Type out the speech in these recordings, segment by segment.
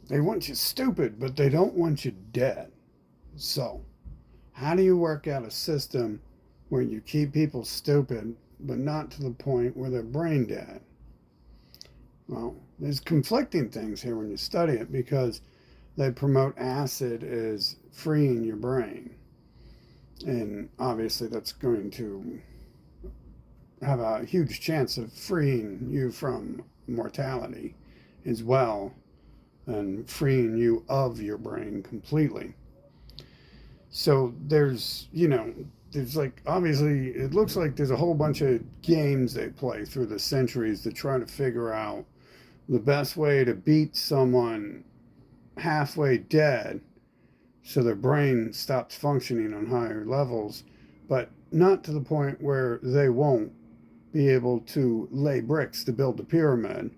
They want you stupid, but they don't want you dead. So, how do you work out a system where you keep people stupid, but not to the point where they're brain dead? Well, there's conflicting things here when you study it because they promote acid as freeing your brain. And obviously, that's going to have a huge chance of freeing you from mortality as well and freeing you of your brain completely. So there's like obviously it looks like there's a whole bunch of games they play through the centuries to try to figure out the best way to beat someone halfway dead so their brain stops functioning on higher levels, but not to the point where they won't be able to lay bricks to build the pyramid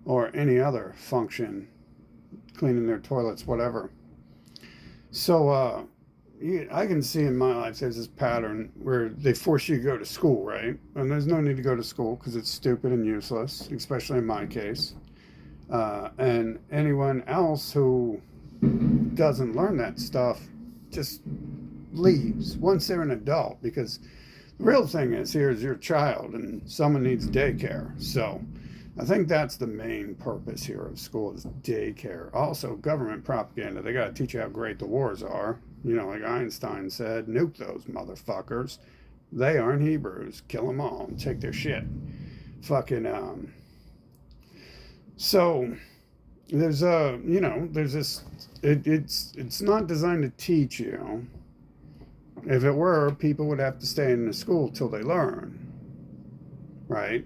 or any other function, cleaning their toilets, whatever. So, I can see in my life there's this pattern where they force you to go to school, right? And there's no need to go to school because it's stupid and useless, especially in my case. And anyone else who doesn't learn that stuff just leaves once they're an adult because the real thing is here is your child and someone needs daycare. So I think that's the main purpose here of school is daycare. Also, government propaganda. They got to teach you how great the wars are. Like Einstein said, nuke those motherfuckers. They aren't Hebrews. Kill them all and take their shit. Fucking So there's this. It's not designed to teach you. If it were, people would have to stay in the school till they learn, right?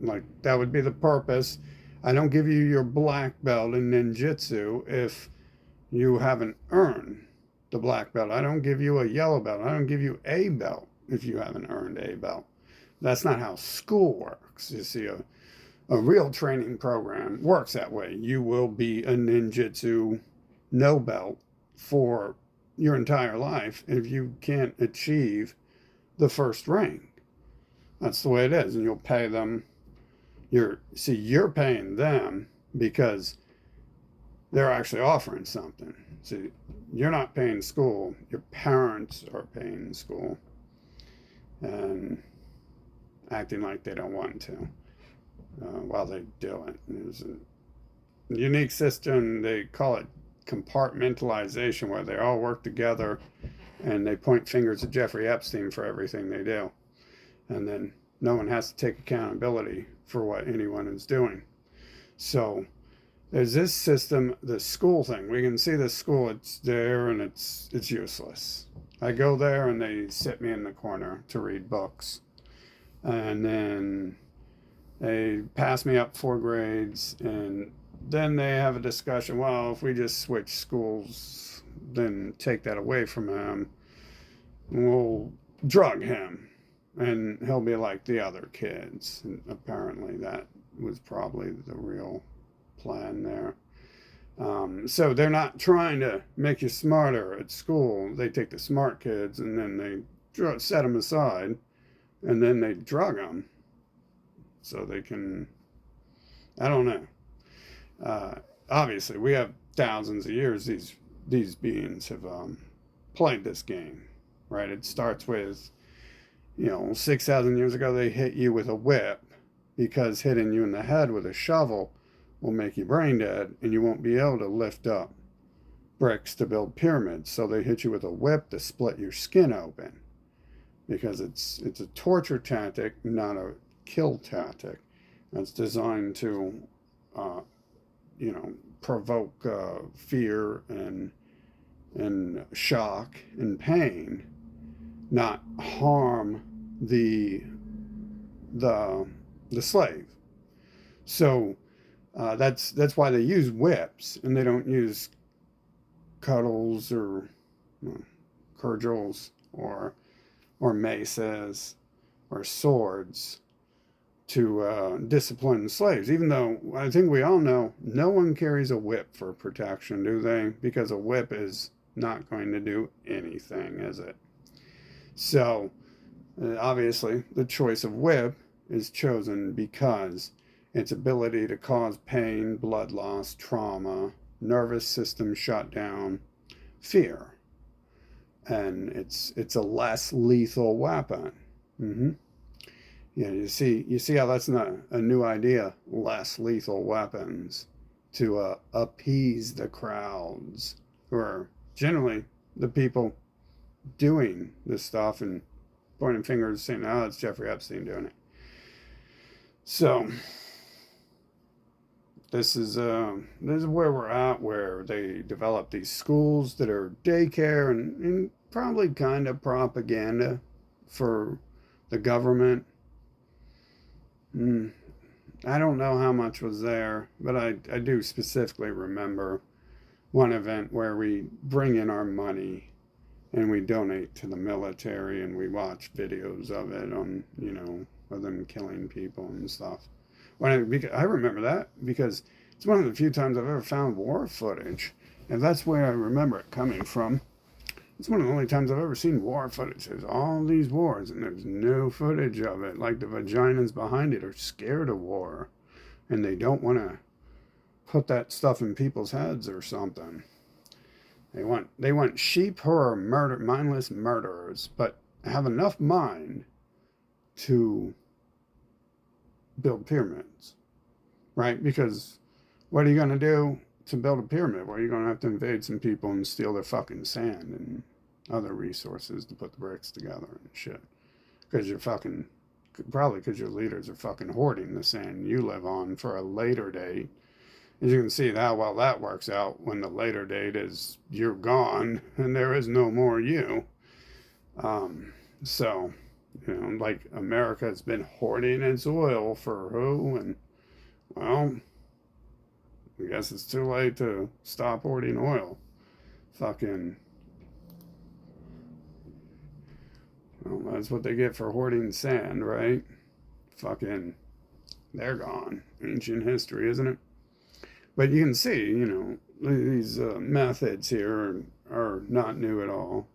Like that would be the purpose. I don't give you your black belt in ninjutsu if you haven't earned the black belt. I don't give you a yellow belt. I don't give you a belt if you haven't earned a belt. That's not how school works. You see, a real training program works that way. You will be a ninjutsu no belt for your entire life if you can't achieve the first rank. That's the way it is, and you'll pay them. You're paying them because they're actually offering something. See, you're not paying school. Your parents are paying school and acting like they don't want to while they do it. There's a unique system. They call it compartmentalization, where they all work together and they point fingers at Jeffrey Epstein for everything they do. And then no one has to take accountability for what anyone is doing. So there's this system, the school thing. We can see the school, it's there and it's useless. I go there and they sit me in the corner to read books. And then they pass me up 4 grades and then they have a discussion. Well, if we just switch schools, then take that away from him, we'll drug him and he'll be like the other kids. And apparently that was probably the real plan there. So they're not trying to make you smarter at school. They take the smart kids and then they set them aside and then they drug them so they can, I don't know. Obviously, we have thousands of years these beings have played this game, right? It starts with 6,000 years ago they hit you with a whip because hitting you in the head with a shovel will make you brain dead and you won't be able to lift up bricks to build pyramids. So they hit you with a whip to split your skin open because it's a torture tactic, not a kill tactic. That's designed to provoke fear and shock and pain, not harm the slave. So that's why they use whips and they don't use cuddles or cudgels or maces or swords to discipline slaves. Even though I think we all know no one carries a whip for protection, do they? Because a whip is not going to do anything, is it? So obviously, the choice of whip is chosen because its ability to cause pain, blood loss, trauma, nervous system shut down, fear. And it's a less lethal weapon. Mm-hmm. Yeah, you see how that's not a new idea. Less lethal weapons to appease the crowds, who are generally the people doing this stuff and pointing fingers, saying, "Oh, it's Jeffrey Epstein doing it." So this is where we're at, where they develop these schools that are daycare and probably kind of propaganda for the government. I don't know how much was there, but I do specifically remember one event where we bring in our money and we donate to the military and we watch videos of it on, of them killing people and stuff. I remember that because it's one of the few times I've ever found war footage, and that's where I remember it coming from. It's one of the only times I've ever seen war footage. There's all these wars, and there's no footage of it. Like the vaginas behind it are scared of war, and they don't want to put that stuff in people's heads or something. They want sheep who are mindless murderers, but have enough mind to build pyramids, right? Because what are you going to do to build a pyramid? Well, you're going to have to invade some people and steal their fucking sand and other resources to put the bricks together and shit. Because probably because your leaders are fucking hoarding the sand you live on for a later date. As you can see how well that works out when the later date is you're gone and there is no more you. So, like America has been hoarding its oil for who? And, well, I guess it's too late to stop hoarding oil. Fucking, well, that's what they get for hoarding sand, right? Fucking, they're gone. Ancient history, isn't it? But you can see, these methods here are not new at all.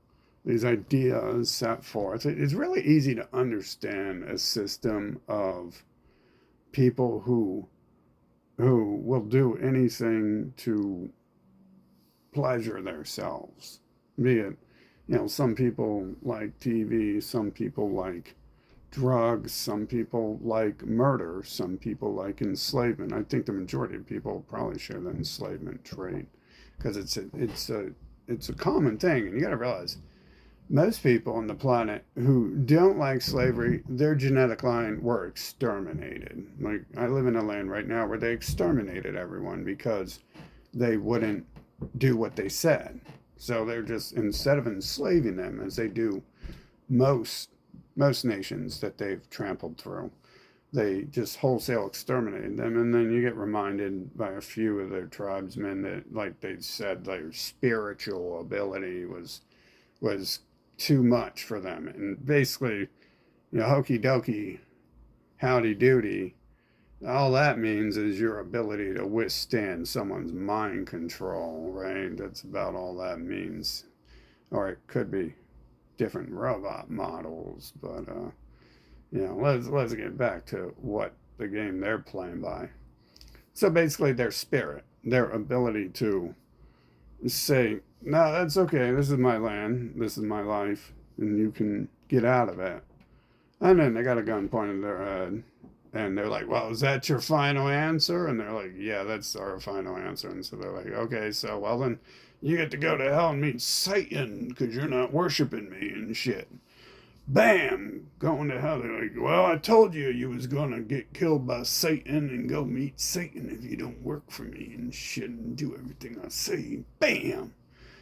These ideas set forth. It's really easy to understand a system of people who will do anything to pleasure themselves. Be it, some people like TV, some people like drugs, some people like murder, some people like enslavement. I think the majority of people probably share the enslavement trait because it's a common thing, and you got to realize most people on the planet who don't like slavery, their genetic line were exterminated. Like, I live in a land right now where they exterminated everyone because they wouldn't do what they said. So they're just, instead of enslaving them as they do most nations that they've trampled through, they just wholesale exterminated them. And then you get reminded by a few of their tribesmen that, like they said, their spiritual ability was too much for them. And basically, hokey dokey, howdy doody, all that means is your ability to withstand someone's mind control, right? That's about all that means. Or it could be different robot models, but let's get back to what the game they're playing by. So basically, their spirit, their ability to say, no, that's okay, this is my land, this is my life, and you can get out of it. And then they got a gun pointed at their head, and they're like, well, is that your final answer? And they're like, yeah, that's our final answer. And so they're like, okay, so, well, then you get to go to hell and meet Satan because you're not worshiping me and shit. Bam! Going to hell. They're like, well, I told you you was going to get killed by Satan and go meet Satan if you don't work for me and shit and do everything I say. Bam!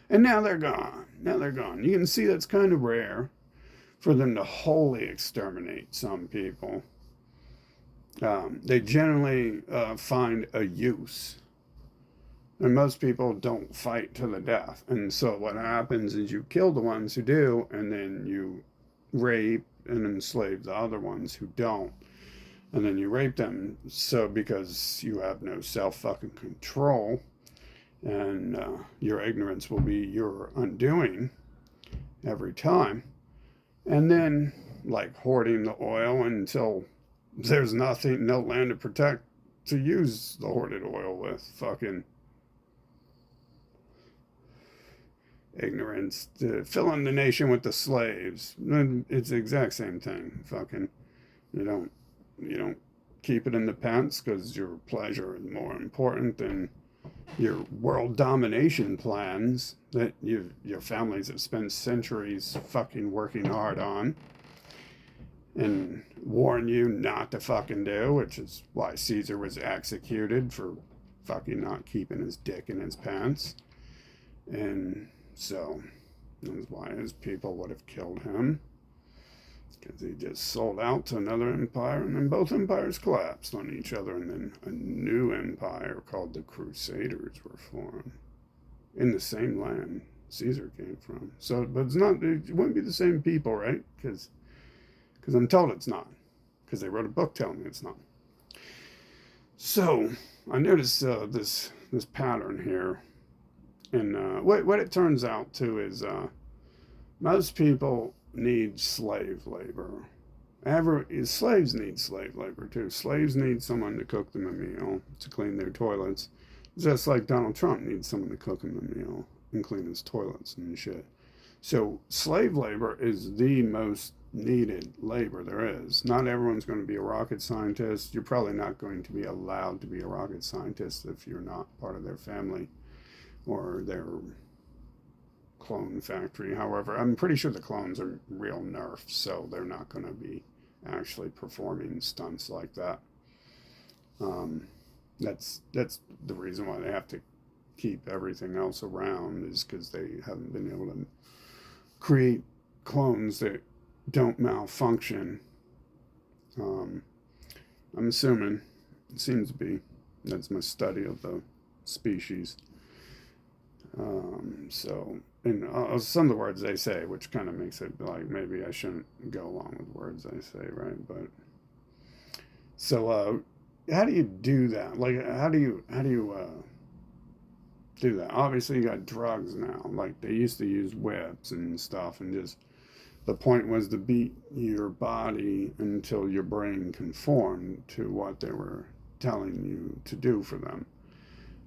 And now they're gone. You can see that's kind of rare for them to wholly exterminate some people. They generally find a use. And most people don't fight to the death. And so what happens is you kill the ones who do, and then you rape and enslave the other ones who don't. And then you rape them because you have no self-fucking control. And your ignorance will be your undoing every time. And then, like, hoarding the oil until there's no land to protect to use the hoarded oil with. Fucking ignorance, to filling the nation with the slaves. And it's the exact same thing. Fucking, you don't, you don't keep it in the pants because your pleasure is more important than your world domination plans that your families have spent centuries fucking working hard on and warn you not to fucking do, which is why Caesar was executed for fucking not keeping his dick in his pants. And so that's why his people would have killed him, because he just sold out to another empire, and then both empires collapsed on each other, and then a new empire called the Crusaders were formed in the same land Caesar came from. So, but it's not. It wouldn't be the same people, right? Because I'm told it's not. Because they wrote a book telling me it's not. So I noticed this pattern here, and what it turns out to is most people need slave labor. Slaves need slave labor too. Slaves need someone to cook them a meal, to clean their toilets. Just like Donald Trump needs someone to cook him a meal and clean his toilets and shit. So slave labor is the most needed labor there is. Not everyone's going to be a rocket scientist. You're probably not going to be allowed to be a rocket scientist if you're not part of their family or their clone factory. However, I'm pretty sure the clones are real nerfs, so they're not going to be actually performing stunts like that. That's the reason why they have to keep everything else around, is because they haven't been able to create clones that don't malfunction. I'm assuming. It seems to be. That's my study of the species. So, and some of the words they say, which kind of makes it like maybe I shouldn't go along with words they say, right? But so, how do you do that? Like, how do you do that? Obviously, you got drugs now. Like they used to use whips and stuff, and just the point was to beat your body until your brain conformed to what they were telling you to do for them.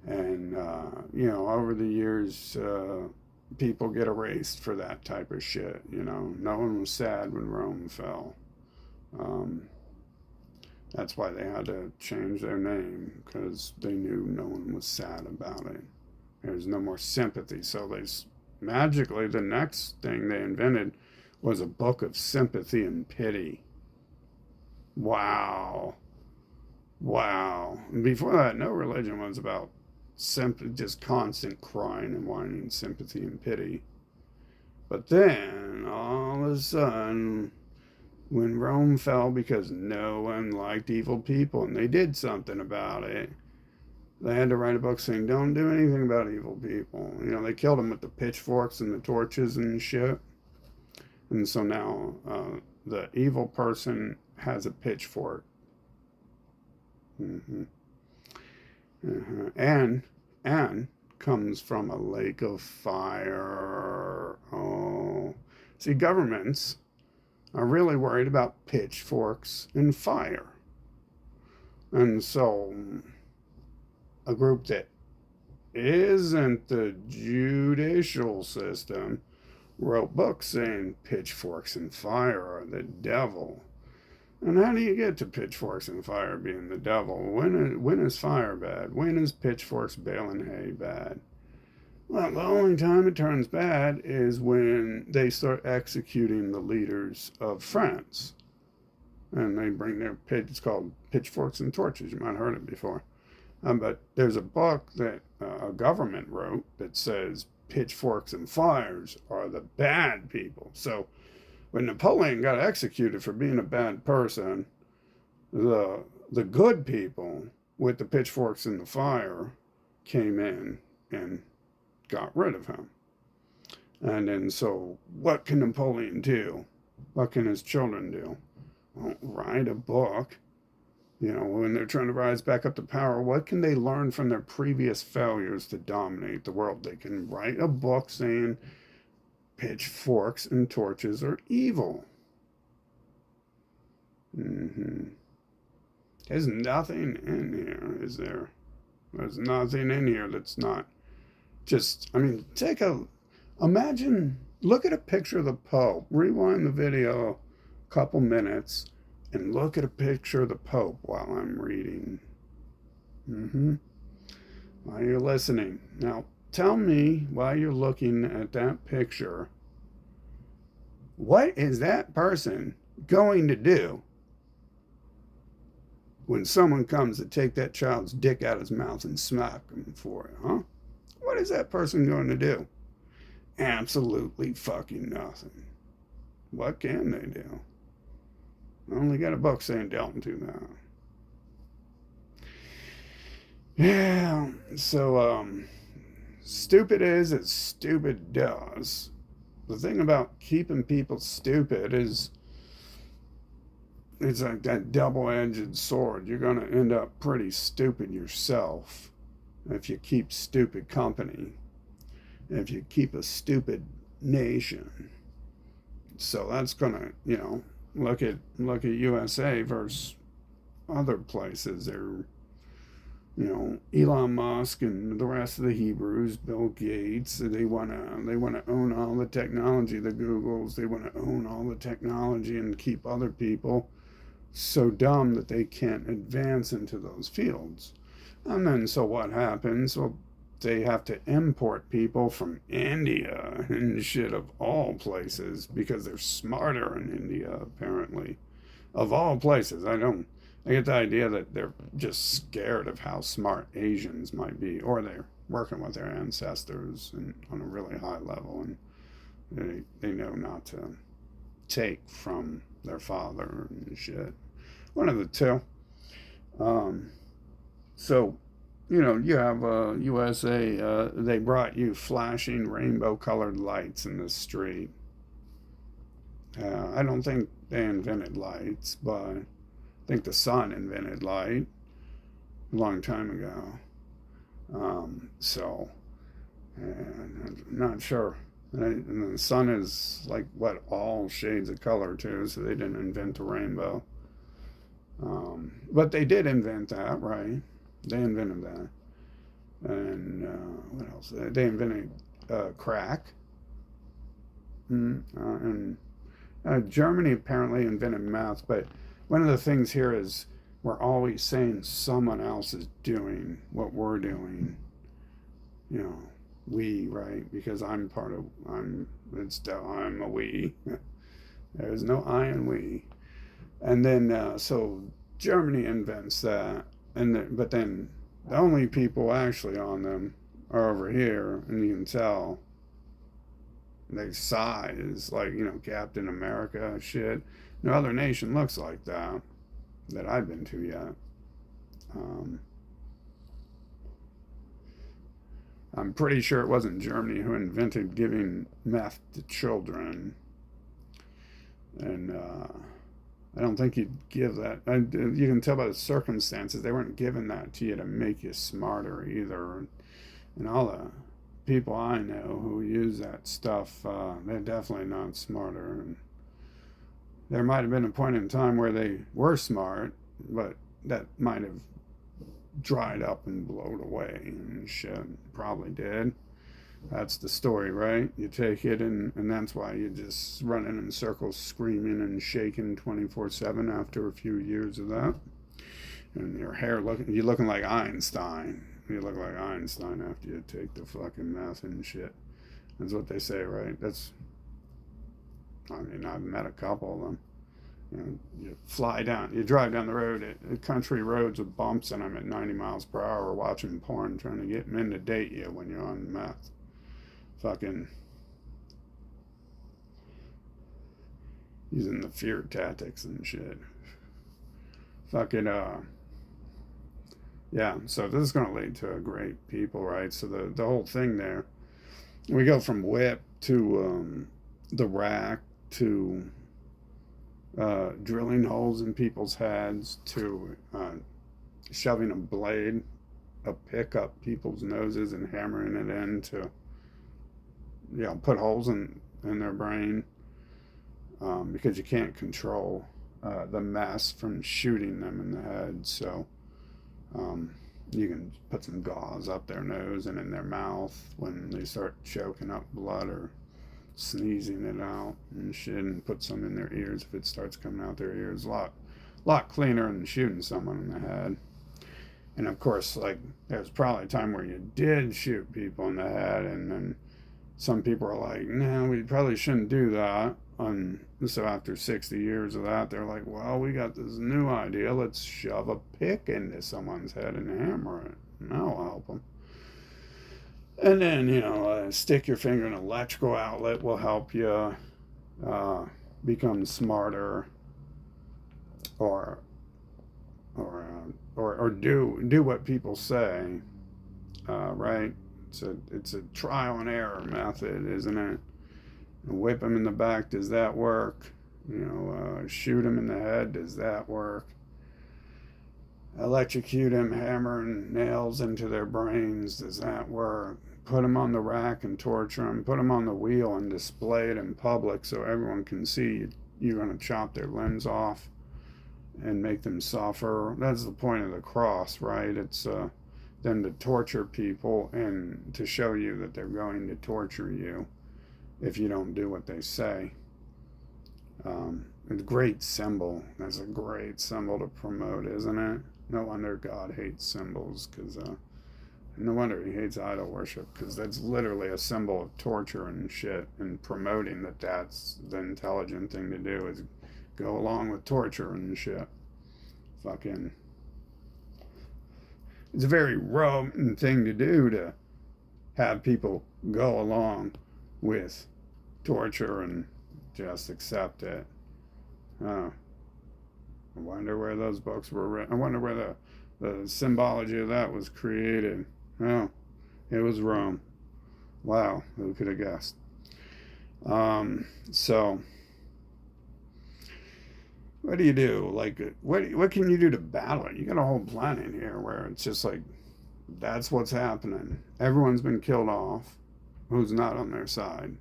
And, over the years, people get erased for that type of shit. No one was sad when Rome fell. Um, that's why they had to change their name, because they knew no one was sad about it. There's no more sympathy. So magically, the next thing they invented was a book of sympathy and pity. Wow. Wow. And before that, no religion was about just constant crying and whining, sympathy and pity. But then, all of a sudden, when Rome fell because no one liked evil people and they did something about it, they had to write a book saying, don't do anything about evil people. They killed them with the pitchforks and the torches and shit. And so now the evil person has a pitchfork. Mm-hmm. And comes from a lake of fire. Oh, see, governments are really worried about pitchforks and fire. And so a group that isn't the judicial system wrote books saying pitchforks and fire are the devil. And how do you get to pitchforks and fire being the devil? When is fire bad? When is pitchforks baling hay bad? Well, the only time it turns bad is when they start executing the leaders of France. And they bring it's called Pitchforks and Torches. You might have heard it before. But there's a book that a government wrote that says pitchforks and fires are the bad people. So when Napoleon got executed for being a bad person, the good people with the pitchforks and the fire came in and got rid of him. And then so what can Napoleon do? What can his children do? Well, write a book. When they're trying to rise back up to power, what can they learn from their previous failures to dominate the world? They can write a book saying pitchforks and torches are evil. Mm-hmm. There's nothing in here, is there? There's nothing in here that's not just, take Imagine, look at a picture of the Pope. Rewind the video a couple minutes and look at a picture of the Pope while I'm reading. While you're listening. Now, tell me while you're looking at that picture, what is that person going to do when someone comes to take that child's dick out of his mouth and smack him for it, huh? What is that person going to do? Absolutely fucking nothing. What can they do? I only got a book saying don't do that. Yeah, so stupid is as stupid does. The thing about keeping people stupid is it's like that double-edged sword. You're going to end up pretty stupid yourself if you keep stupid company, if you keep a stupid nation. So that's going to, look at USA versus other places. They're, Elon Musk and the rest of the Hebrews, Bill Gates, they wanna own all the technology, the Googles, they want to own all the technology and keep other people so dumb that they can't advance into those fields. And then so what happens? Well, they have to import people from India and shit, of all places, because they're smarter in India, apparently. Of all places. I get the idea that they're just scared of how smart Asians might be, or they're working with their ancestors and on a really high level, and they know not to take from their father and shit. One of the two. So, you have USA, they brought you flashing rainbow colored lights in the street. I don't think they invented lights, but I think the sun invented light a long time ago. So, I'm not sure. And the sun is like what, all shades of color too, so they didn't invent the rainbow. But they did invent that, right? They invented that. And what else? They invented crack. And Germany apparently invented meth, but one of the things here is we're always saying someone else is doing what we're doing. We, right? Because I'm a we. There's no I in we. And then, so Germany invents that, but then the only people actually on them are over here, and you can tell they size like, Captain America shit. No other nation looks like that I've been to yet. I'm pretty sure it wasn't Germany who invented giving meth to children. And I don't think you'd give that. You can tell by the circumstances, they weren't giving that to you to make you smarter either. And all the people I know who use that stuff, they're definitely not smarter. And there might have been a point in time where they were smart, but that might have dried up and blowed away and shit. Probably did. That's the story, right? You take it, and that's why you just running in circles, screaming and shaking 24/7 after a few years of that. And your hair you're looking like Einstein. You look like Einstein after you take the fucking meth and shit. That's what they say, right? I've met a couple of them. You drive down the road at country roads with bumps in them at 90 miles per hour, watching porn, trying to get men to date you when you're on meth. Fucking using the fear tactics and shit. Fucking, yeah, so this is going to lead to a great people, right? So the whole thing there, we go from whip to the rack to drilling holes in people's heads to shoving a pick up people's noses and hammering it in to, put holes in their brain, because you can't control the mess from shooting them in the head. So You can put some gauze up their nose and in their mouth when they start choking up blood or sneezing it out and shit, and put some in their ears if it starts coming out their ears. A lot cleaner than shooting someone in the head. And of course, like, there's probably a time where you did shoot people in the head, and then some people are like, no, we probably shouldn't do that. And so after 60 years of that, they're like, well, we got this new idea. Let's shove a pick into someone's head and hammer it. And that'll help them. And then, stick your finger in an electrical outlet will help you uh, become smarter, or or do what people say, right? It's a trial and error method, isn't it? Whip them in the back, does that work? Shoot them in the head, does that work? Electrocute them, hammering nails into their brains, does that work? Put them on the rack and torture them. Put them on the wheel and display it in public so everyone can see you're going to chop their limbs off and make them suffer. That's the point of the cross, right? It's them to torture people and to show you that they're going to torture you if you don't do what they say. It's a great symbol. That's a great symbol to promote, isn't it? No wonder God hates symbols, because no wonder he hates idol worship, because that's literally a symbol of torture and shit, and promoting that's the intelligent thing to do, is go along with torture and shit. Fucking, it's a very Roman thing to do, to have people go along with torture and just accept it. Oh, I wonder where those books were written. I wonder where the symbology of that was created. Oh, it was Rome. Wow, who could have guessed? So, what do you do? Like, what can you do to battle it? You got a whole planet here where it's just like, that's what's happening. Everyone's been killed off. Who's not on their side?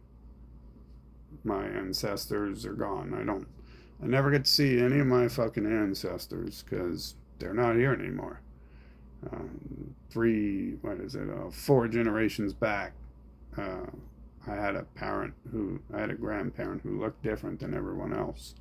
My ancestors are gone. I never get to see any of my fucking ancestors because they're not here anymore. Four generations back, I had a grandparent who looked different than everyone else.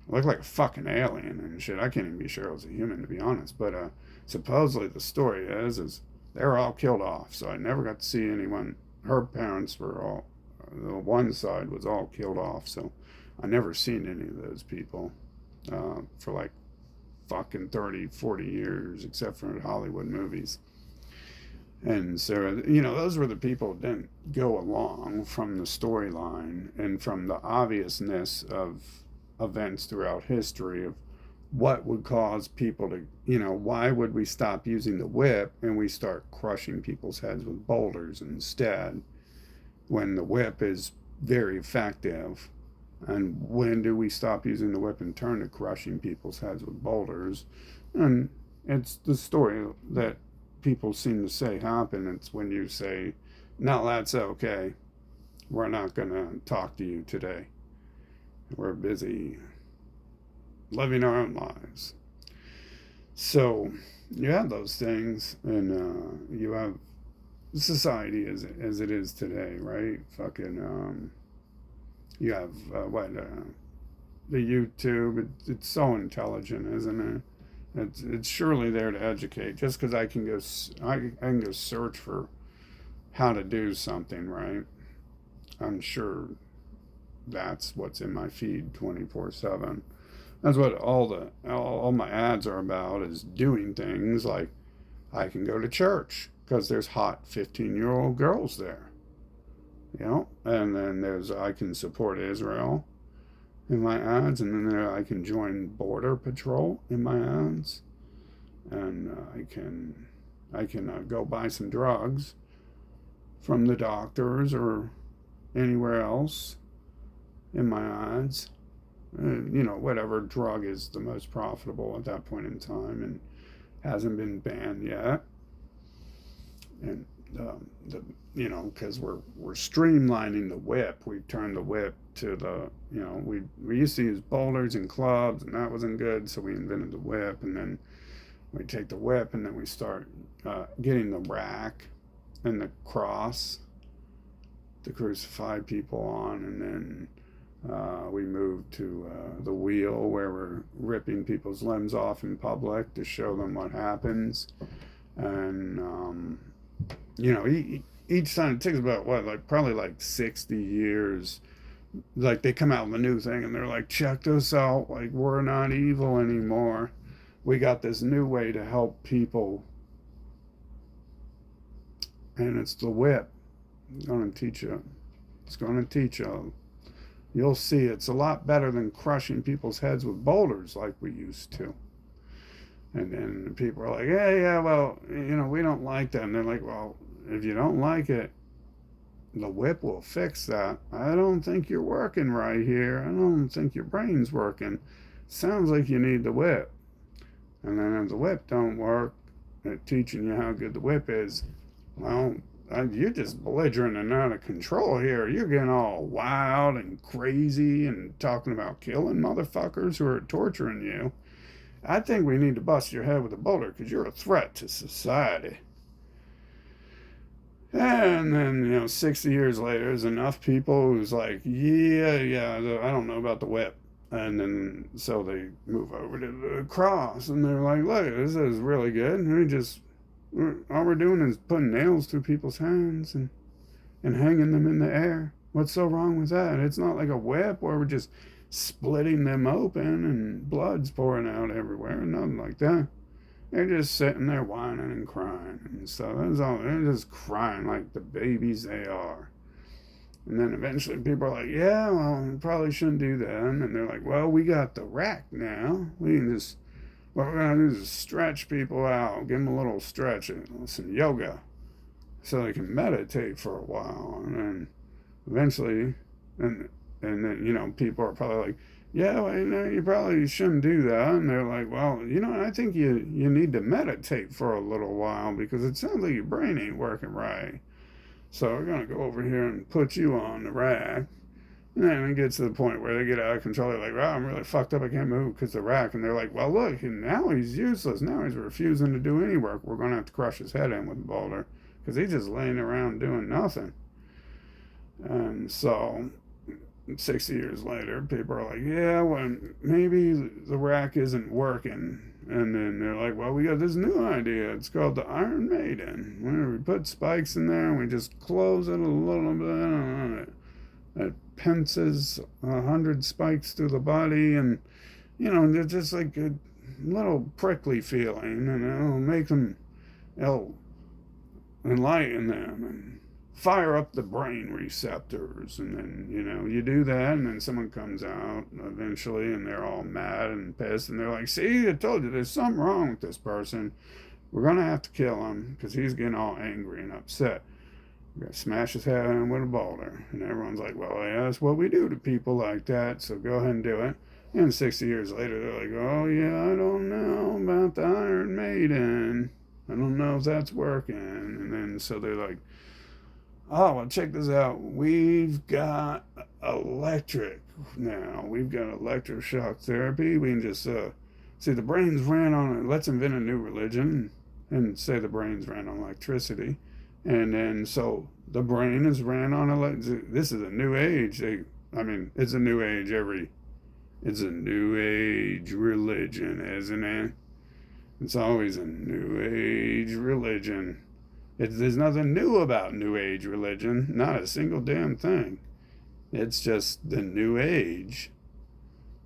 Looked like a fucking alien and shit. I can't even be sure it was a human, to be honest. But supposedly the story is they were all killed off, so I never got to see anyone. Her parents were all, the one side was all killed off, so I never seen any of those people for like fucking 30, 40 years, except for Hollywood movies. And so, those were the people that didn't go along from the storyline and from the obviousness of events throughout history of what would cause people to, why would we stop using the whip and we start crushing people's heads with boulders instead, when the whip is very effective? And when do we stop using the whip and turn to crushing people's heads with boulders? And it's the story that people seem to say happen. It's when you say, no, that's okay. We're not going to talk to you today. We're busy living our own lives. So you have those things, and you have society as it is today, right? Fucking, you have the YouTube. It's so intelligent, isn't it? It's surely there to educate. Just because I can go search for how to do something, right? I'm sure that's what's in my feed 24/7. That's what all my ads are about, is doing things like I can go to church because there's hot 15-year-old girls there, and then there's I can support Israel in my ads, and then I can join Border Patrol in my ads, and I can go buy some drugs from the doctors or anywhere else in my ads. Whatever drug is the most profitable at that point in time and hasn't been banned yet. And because we're streamlining the whip. We've turned the whip to we used to use boulders and clubs, and that wasn't good, so we invented the whip. And then We take the whip and then we start getting the rack and the cross to crucify people on, and then we move to the wheel where we're ripping people's limbs off in public to show them what happens. And each time it takes about probably like 60 years. Like they come out with a new thing and they're like, check this out, like we're not evil anymore. We got this new way to help people, and it's the whip. It's going to teach you. It's going to teach you. You'll see it's a lot better than crushing people's heads with boulders like we used to. And then people are like, yeah, well, we don't like that. And they're like, well, if you don't like it, the whip will fix that. I don't think you're working right here. I don't think your brain's working. Sounds like you need the whip. And then if the whip don't work at teaching you how good the whip is, well, you're just belligerent and out of control here. You're getting all wild and crazy and talking about killing motherfuckers who are torturing you. I think we need to bust your head with a boulder because you're a threat to society. And then, 60 years later, there's enough people who's like, yeah, I don't know about the whip. And then, so they move over to the cross, and they're like, look, this is really good. All we're doing is putting nails through people's hands and hanging them in the air. What's so wrong with that? It's not like a whip where we're just splitting them open and blood's pouring out everywhere, nothing like that. They're just sitting there whining and crying and stuff. That's all. They're just crying like the babies they are. And then eventually people are like, yeah, well, we probably shouldn't do that. And they're like, well, we got the rack now. We can just, what we're going to do is stretch people out, give them a little stretch, some yoga, so they can meditate for a while. And then eventually, and then, people are probably like, yeah, well, you probably shouldn't do that. And they're like, well, I think you need to meditate for a little while because it sounds like your brain ain't working right. So we're going to go over here and put you on the rack. And then it gets to the point where they get out of control. They're like, wow, I'm really fucked up. I can't move because the rack. And they're like, well, look, now he's useless. Now he's refusing to do any work. We're going to have to crush his head in with a boulder because he's just laying around doing nothing. And so 60 years later, people are like, yeah, well, maybe the rack isn't working. And then they're like, well, we got this new idea. It's called the Iron Maiden. Where we put spikes in there and we just close it a little bit. It pinces 100 spikes through the body, and, they're just like a little prickly feeling, and it'll enlighten them and fire up the brain receptors. And then, you do that, and then someone comes out eventually, and they're all mad and pissed, and they're like, see, I told you, there's something wrong with this person. We're going to have to kill him because he's getting all angry and upset. We're going to smash his head in with a boulder. And everyone's like, well, yeah, that's what we do to people like that, so go ahead and do it. And 60 years later, they're like, oh, yeah, I don't know about the Iron Maiden. I don't know if that's working. And then, so they're like, oh, well, check this out. We've got electric now. We've got electroshock therapy. We can just, see, the brain's ran on, let's invent a new religion and say the brain's ran on electricity. And then, so the brain is ran on electricity. This is a new age. It's a new age it's a new age religion, isn't it? It's always a new age religion. There's nothing new about New Age religion. Not a single damn thing. It's just the New Age,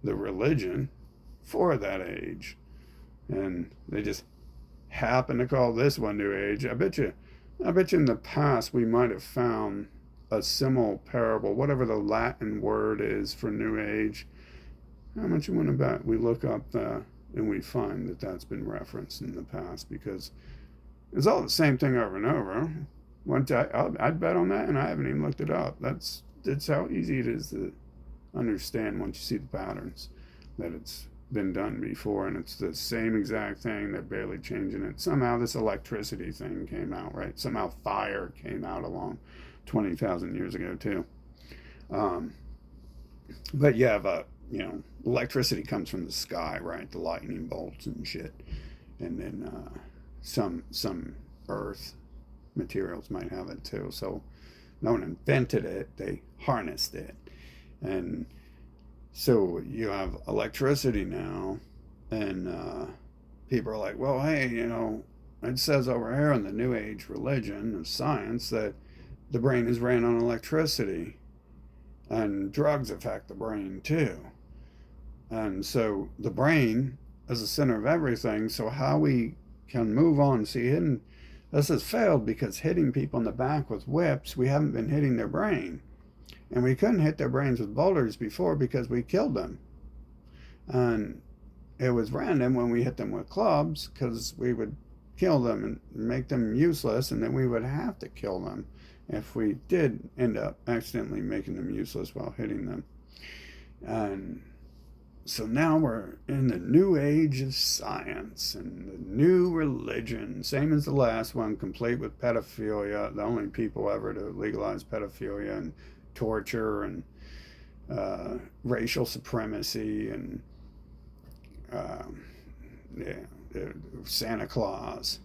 the religion for that age. And they just happen to call this one New Age. I bet you in the past we might have found a similar parable, whatever the Latin word is for New Age. How much you want to bet we look up and we find that that's been referenced in the past, because it's all the same thing over and over. I'd bet on that, and I haven't even looked it up. That's how easy it is to understand once you see the patterns, that it's been done before, and it's the same exact thing. They're barely changing it. Somehow this electricity thing came out, right? Somehow fire came out along 20,000 years ago, too. But yeah, electricity comes from the sky, right? The lightning bolts and shit. and then some earth materials might have it too. So no one invented it; they harnessed it, and so you have electricity now, and people are like, well, hey, it says over here in the New Age religion and science that the brain is ran on electricity, and drugs affect the brain too. And so the brain is the center of everything. So how we can move on, see, this has failed because hitting people in the back with whips, we haven't been hitting their brain. And we couldn't hit their brains with boulders before because we killed them. And it was random when we hit them with clubs because we would kill them and make them useless, and then we would have to kill them if we did end up accidentally making them useless while hitting them. And so now we're in the new age of science and the new religion, same as the last one, complete with pedophilia, the only people ever to legalize pedophilia and torture and racial supremacy and Santa Claus,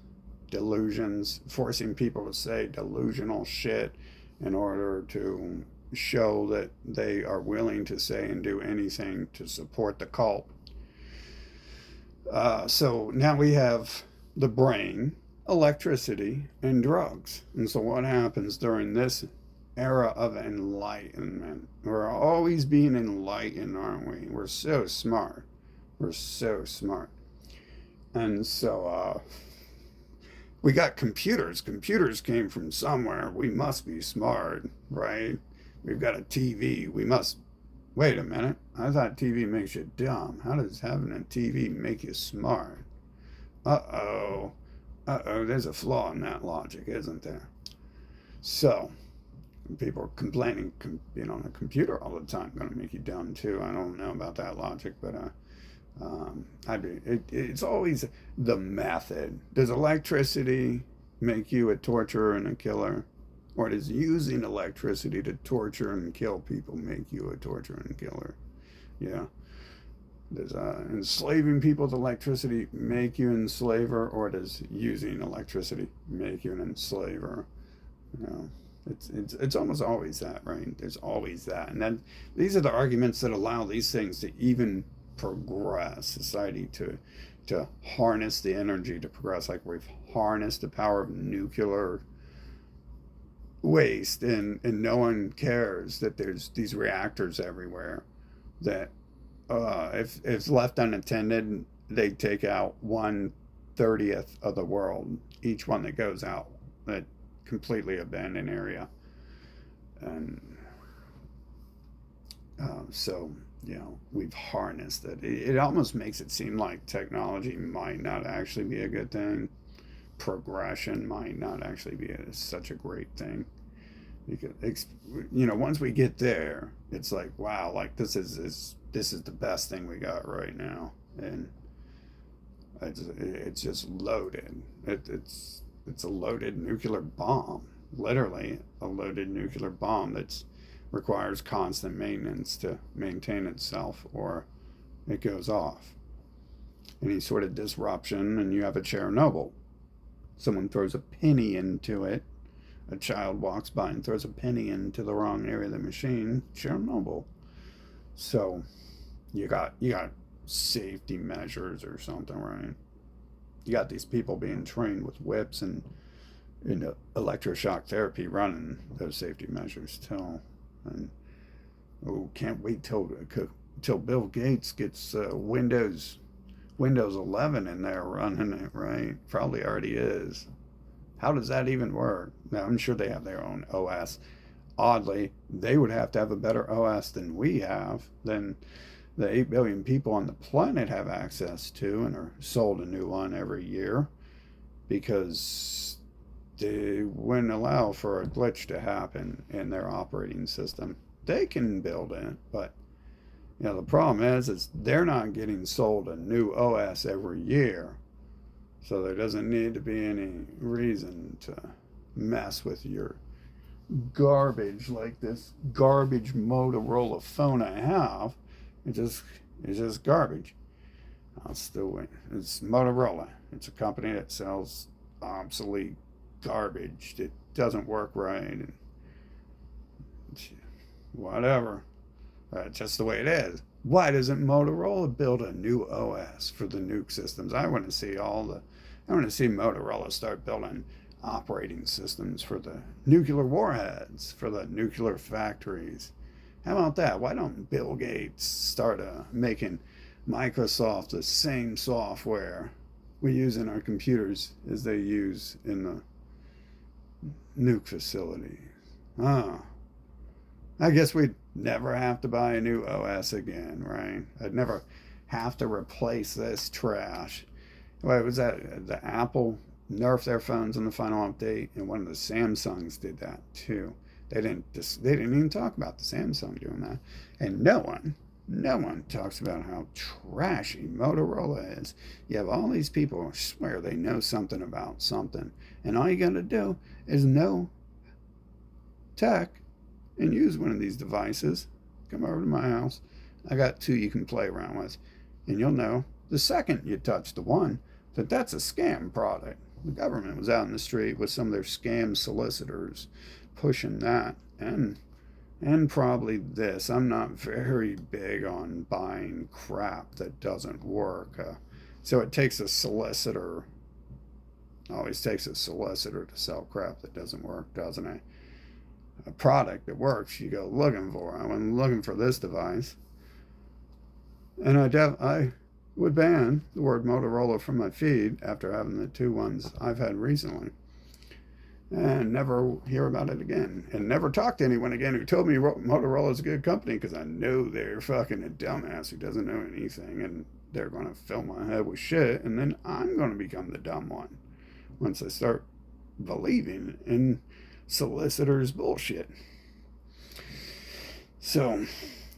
delusions, forcing people to say delusional shit in order to show that they are willing to say and do anything to support the cult. So now we have the brain, electricity, and drugs. And so what happens during this era of enlightenment? We're always being enlightened, aren't we? We're so smart. We're so smart. And so we got computers. Computers came from somewhere. We must be smart, right? We've got a TV. We must. Wait a minute. I thought TV makes you dumb. How does having a TV make you smart? Uh-oh. Uh-oh. There's a flaw in that logic, isn't there? So, people are complaining, a computer all the time going to make you dumb too. I don't know about that logic, but it's always the method. Does electricity make you a torturer and a killer? Or does using electricity to torture and kill people make you a torturer and killer? Yeah. Does enslaving people with electricity make you an enslaver, or does using electricity make you an enslaver? It's almost always that, right? There's always that. And then these are the arguments that allow these things to even progress society, to harness the energy to progress, like we've harnessed the power of nuclear waste, and no one cares that there's these reactors everywhere that if left unattended, they take out 1/30th of the world, each one that goes out, that completely abandoned area. And so we've harnessed it. It almost makes it seem like technology might not actually be a good thing. Progression might not actually be such a great thing, because once we get there, it's like, wow, like this is the best thing we got right now, and it's just loaded. It's a loaded nuclear bomb, literally a loaded nuclear bomb that requires constant maintenance to maintain itself, or it goes off. Any sort of disruption, and you have a Chernobyl. Someone throws a penny into it. A child walks by and throws a penny into the wrong area of the machine. Chernobyl. So you got safety measures or something, right? You got these people being trained with whips and electroshock therapy running those safety measures too. And can't wait till Bill Gates gets Windows 11 in there running it, right? Probably already is. How does that even work? Now, I'm sure they have their own OS. Oddly, they would have to have a better OS than we have, than the 8 billion people on the planet have access to, and are sold a new one every year, because they wouldn't allow for a glitch to happen in their operating system. They can build it, but the problem is they're not getting sold a new OS every year. So there doesn't need to be any reason to mess with your garbage, like this garbage Motorola phone I have. It's just garbage. I'll still wait. It's Motorola. It's a company that sells obsolete garbage that doesn't work right, and whatever. Just the way it is. Why doesn't Motorola build a new OS for the nuke systems? I want to see Motorola start building operating systems for the nuclear warheads, for the nuclear factories. How about that? Why don't Bill Gates start making Microsoft the same software we use in our computers as they use in the nuke facilities? Ah, I guess we'd never have to buy a new OS again, right? I'd never have to replace this trash. What was that? The Apple nerfed their phones in the final update, and one of the Samsungs did that too. They didn't even talk about the Samsung doing that, and no one talks about how trashy Motorola is. You have all these people who swear they know something about something, and all you got to do is know tech and use one of these devices. Come over to my house. I got two you can play around with, and you'll know the second you touch the one that that's a scam product. The government was out in the street with some of their scam solicitors pushing that, and probably this. I'm not very big on buying crap that doesn't work. So it takes a solicitor. Always takes a solicitor to sell crap that doesn't work, doesn't it? A product that works, you go looking for. I went looking for this device, and I would ban the word Motorola from my feed after having the two ones I've had recently, and never hear about it again, and never talk to anyone again who told me Motorola is a good company, because I know they're fucking a dumbass who doesn't know anything, and they're going to fill my head with shit, and then I'm going to become the dumb one once I start believing in solicitors bullshit. So,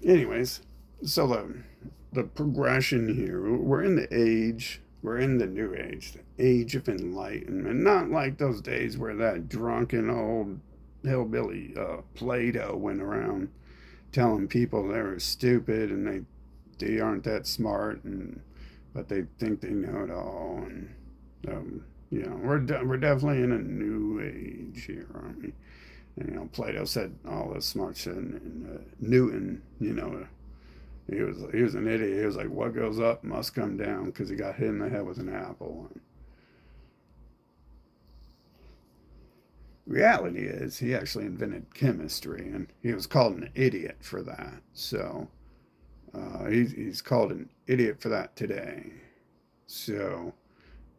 anyways, so the progression here, we're in the new age, the age of enlightenment. Not like those days where that drunken old hillbilly Plato went around telling people they were stupid and they aren't that smart, but they think they know it all. And we're definitely in a new age here, aren't we? And Plato said all this smart shit, and Newton, he was an idiot. He was like, what goes up must come down, because he got hit in the head with an apple. And reality is, he actually invented chemistry, and he was called an idiot for that. So he's called an idiot for that today. So,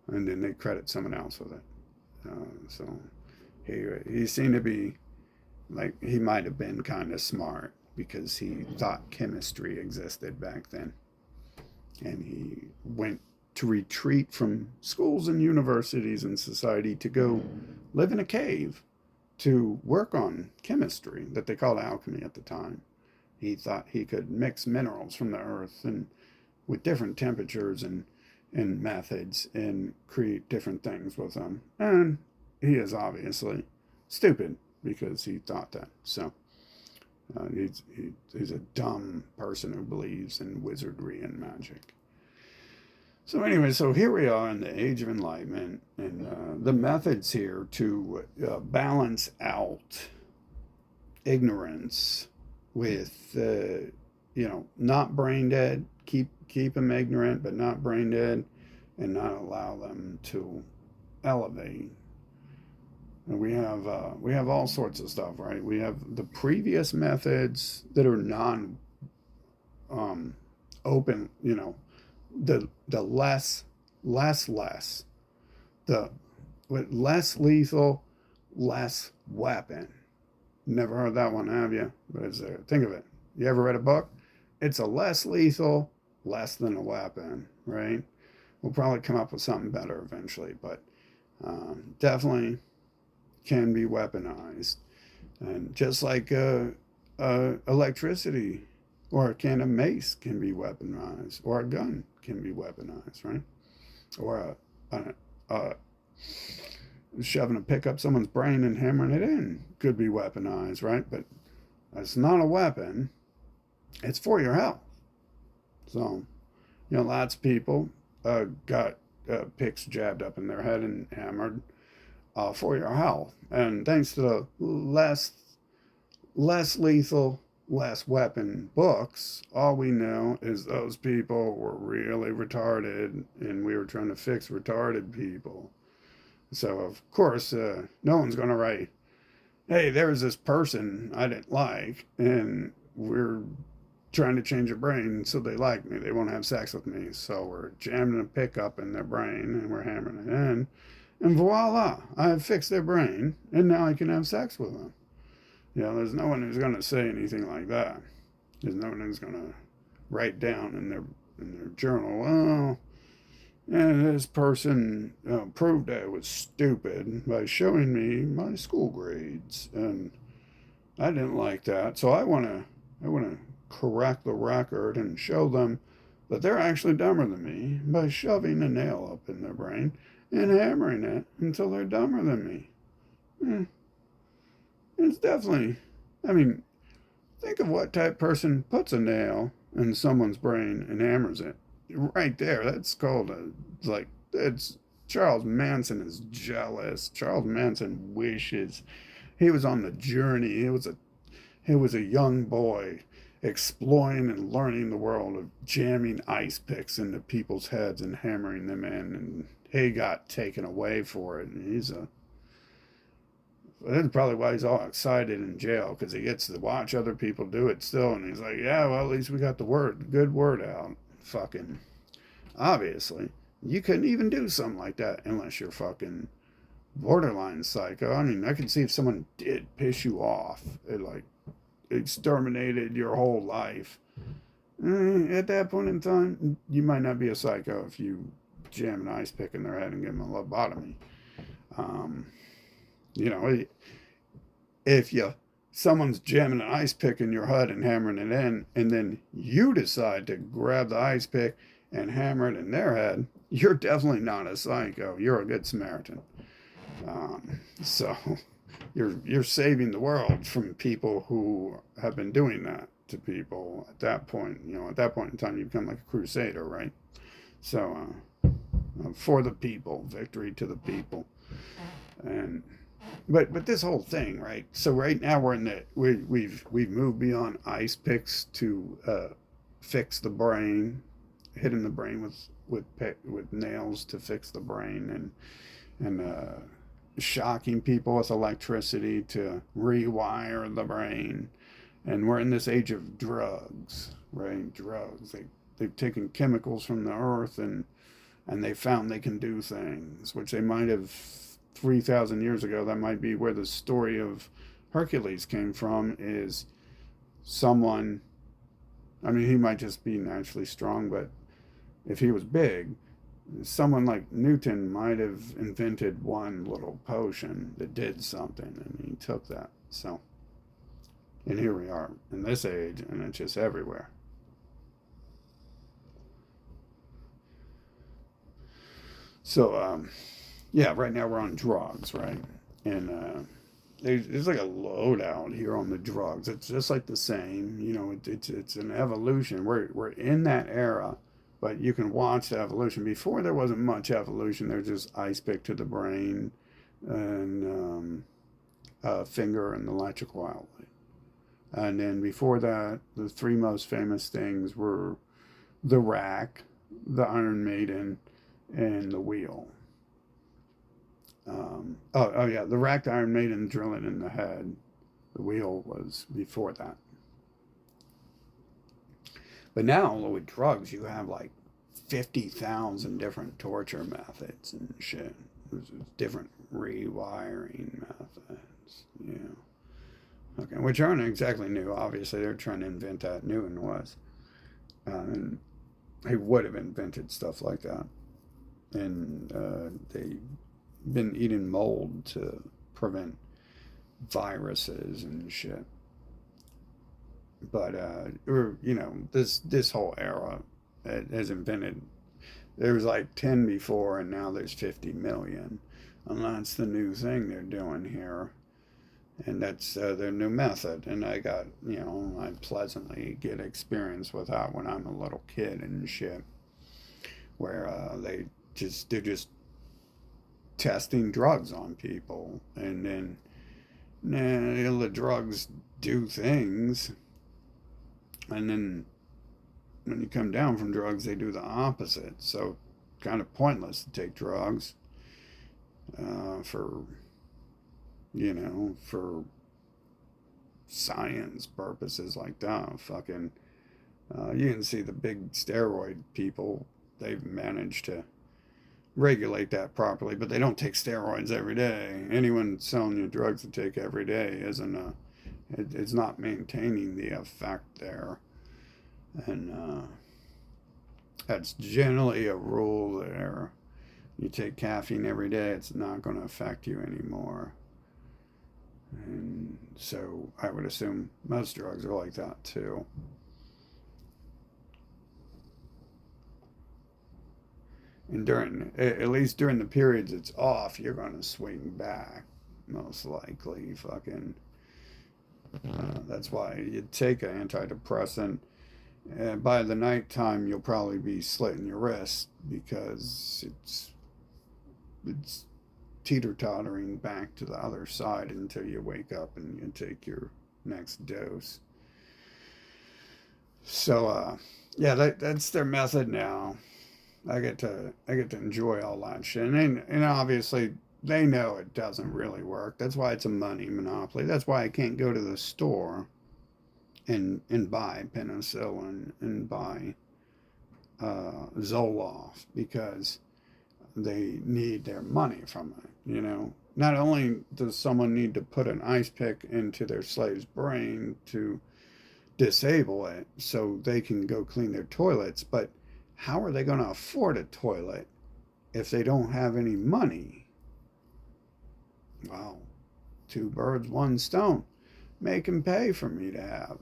and then they credit someone else with it. So he seemed to be like, he might have been kind of smart, because he thought chemistry existed back then. And he went to retreat from schools and universities and society to go live in a cave to work on chemistry that they called alchemy at the time. He thought he could mix minerals from the earth and with different temperatures and methods and create different things with them. And he is obviously stupid because he thought that. So he's a dumb person who believes in wizardry and magic. So anyway, so here we are in the age of enlightenment, and the methods here to balance out ignorance with, not brain dead, keep them ignorant but not brain dead, and not allow them to elevate. And we have all sorts of stuff, right? We have the previous methods that are non open, the less, the with less lethal, less weapon. Never heard that one, have you? But think of it. You ever read a book? It's a less lethal, less than a weapon, right? We'll probably come up with something better eventually, but definitely can be weaponized. And just like electricity or a can of mace can be weaponized, or a gun can be weaponized, right? Or shoving a pick up someone's brain and hammering it in could be weaponized, right? But it's not a weapon. It's for your health. So, lots of people got picks jabbed up in their head and hammered for your health. And thanks to the less lethal, less weapon books, all we know is those people were really retarded, and we were trying to fix retarded people. So of course, no one's going to write, "Hey, there's this person I didn't like, and we're trying to change their brain so they like me. They won't have sex with me. So we're jamming a pickup in their brain and we're hammering it in. And voila, I have fixed their brain and now I can have sex with them." There's no one who's going to say anything like that. There's no one who's going to write down in their journal, "Well, and this person proved I was stupid by showing me my school grades, and I didn't like that. So I want to correct the record and show them that they're actually dumber than me by shoving a nail up in their brain and hammering it until they're dumber than me." It's definitely, I mean, think of what type of person puts a nail in someone's brain and hammers it. Right there, that's called it's Charles Manson is jealous. Charles Manson wishes he was on the journey. He was a young boy exploring and learning the world of jamming ice picks into people's heads and hammering them in, and he got taken away for it. And that's probably why he's all excited in jail, because he gets to watch other people do it still, and he's like, "Yeah, well, at least we got the good word out." Fucking obviously, you couldn't even do something like that unless you're fucking borderline psycho. I mean, I can see if someone did piss you off, it like exterminated your whole life. At that point in time, you might not be a psycho if you jam an ice pick in their head and give them a lobotomy. Um, you know, if someone's jamming an ice pick in your head and hammering it in, and then you decide to grab the ice pick and hammer it in their head, you're definitely not a psycho. You're a good Samaritan. So you're saving the world from people who have been doing that to people. At that point, in time, you become like a crusader, right? So for the people, victory to the people. And but this whole thing, right? So right now we've moved beyond ice picks to fix the brain, hitting the brain with nails to fix the brain, and shocking people with electricity to rewire the brain. And we're in this age of drugs, right? Drugs. They've taken chemicals from the earth, and they found they can do things which they might have 3,000 years ago. That might be where the story of Hercules came from, is someone, I mean, he might just be naturally strong, but if he was big, someone like Newton might have invented one little potion that did something, and he took that. So, and here we are in this age, and it's just everywhere. So, yeah, right now we're on drugs, right? And there's like a loadout here on the drugs. It's just like the same, it's an evolution. We're in that era, but you can watch the evolution. Before, there wasn't much evolution. There's just ice pick to the brain, and finger and electrical outlet. And then before that, the three most famous things were the rack, the Iron Maiden, and the wheel. Oh yeah, the rack, the Iron Maiden, drilling in the head. The wheel was before that. But now with drugs, you have like 50,000 different torture methods and shit. There's different rewiring methods. Yeah. Okay, which aren't exactly new. Obviously, they're trying to invent that. Newton was. And he would have invented stuff like that. And they've been eating mold to prevent viruses and shit. But this whole era has invented. There was like 10 before, and now there's 50 million, and that's the new thing they're doing here, and that's their new method. And I pleasantly get experience with that when I'm a little kid and shit, where they they're just testing drugs on people, and then the drugs do things, and then when you come down from drugs, they do the opposite. So, kind of pointless to take drugs for for science purposes like that. Fucking, you can see the big steroid people. They've managed to regulate that properly, but they don't take steroids every day. Anyone selling you drugs to take every day isn't it's not maintaining the effect there, and that's generally a rule there. You take caffeine every day, it's not going to affect you anymore. And so I would assume most drugs are like that too. And at least during the periods it's off, you're going to swing back, most likely. Fucking, that's why you take an antidepressant. And by the nighttime, you'll probably be slitting your wrist because it's teeter tottering back to the other side until you wake up and you take your next dose. So yeah, that's their method now. I get to enjoy all that shit, and obviously they know it doesn't really work. That's why it's a money monopoly. That's why I can't go to the store and buy penicillin and buy Zoloft, because they need their money from it. Not only does someone need to put an ice pick into their slave's brain to disable it so they can go clean their toilets, but how are they going to afford a toilet if they don't have any money? Well, two birds, one stone. Make them pay for me to have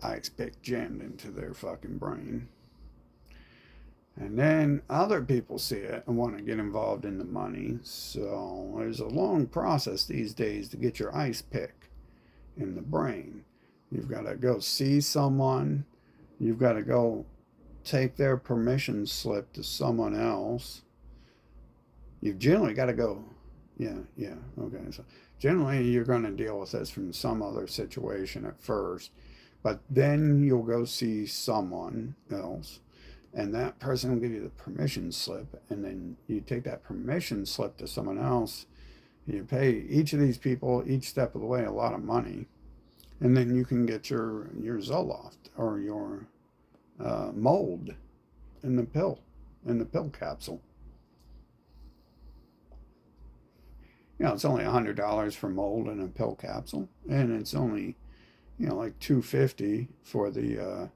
ice pick jammed into their fucking brain. And then other people see it and want to get involved in the money. So there's a long process these days to get your ice pick in the brain. You've got to go see someone. You've got to go take their permission slip to someone else. You've generally got to go, okay. So generally you're going to deal with this from some other situation at first, but then you'll go see someone else, and that person will give you the permission slip, and then you take that permission slip to someone else. You pay each of these people each step of the way a lot of money, and then you can get your Zoloft or your mold in the pill capsule. It's only $100 for mold in a pill capsule, and it's only like $250 for the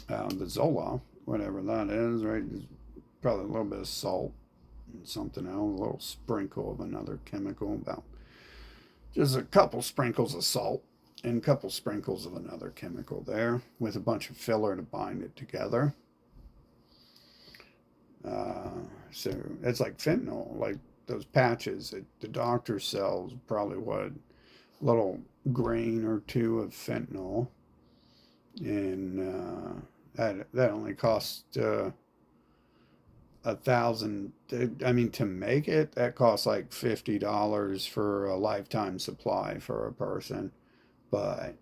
Zoloft, whatever that is, right? There's probably a little bit of salt and something else, a little sprinkle of another chemical, about just a couple sprinkles of salt and a couple sprinkles of another chemical there, with a bunch of filler to bind it together. So it's like fentanyl, like those patches that the doctor sells, probably what, a little grain or two of fentanyl, and that only costs $1,000. I mean, to make it, that costs like $50 for a lifetime supply for a person, but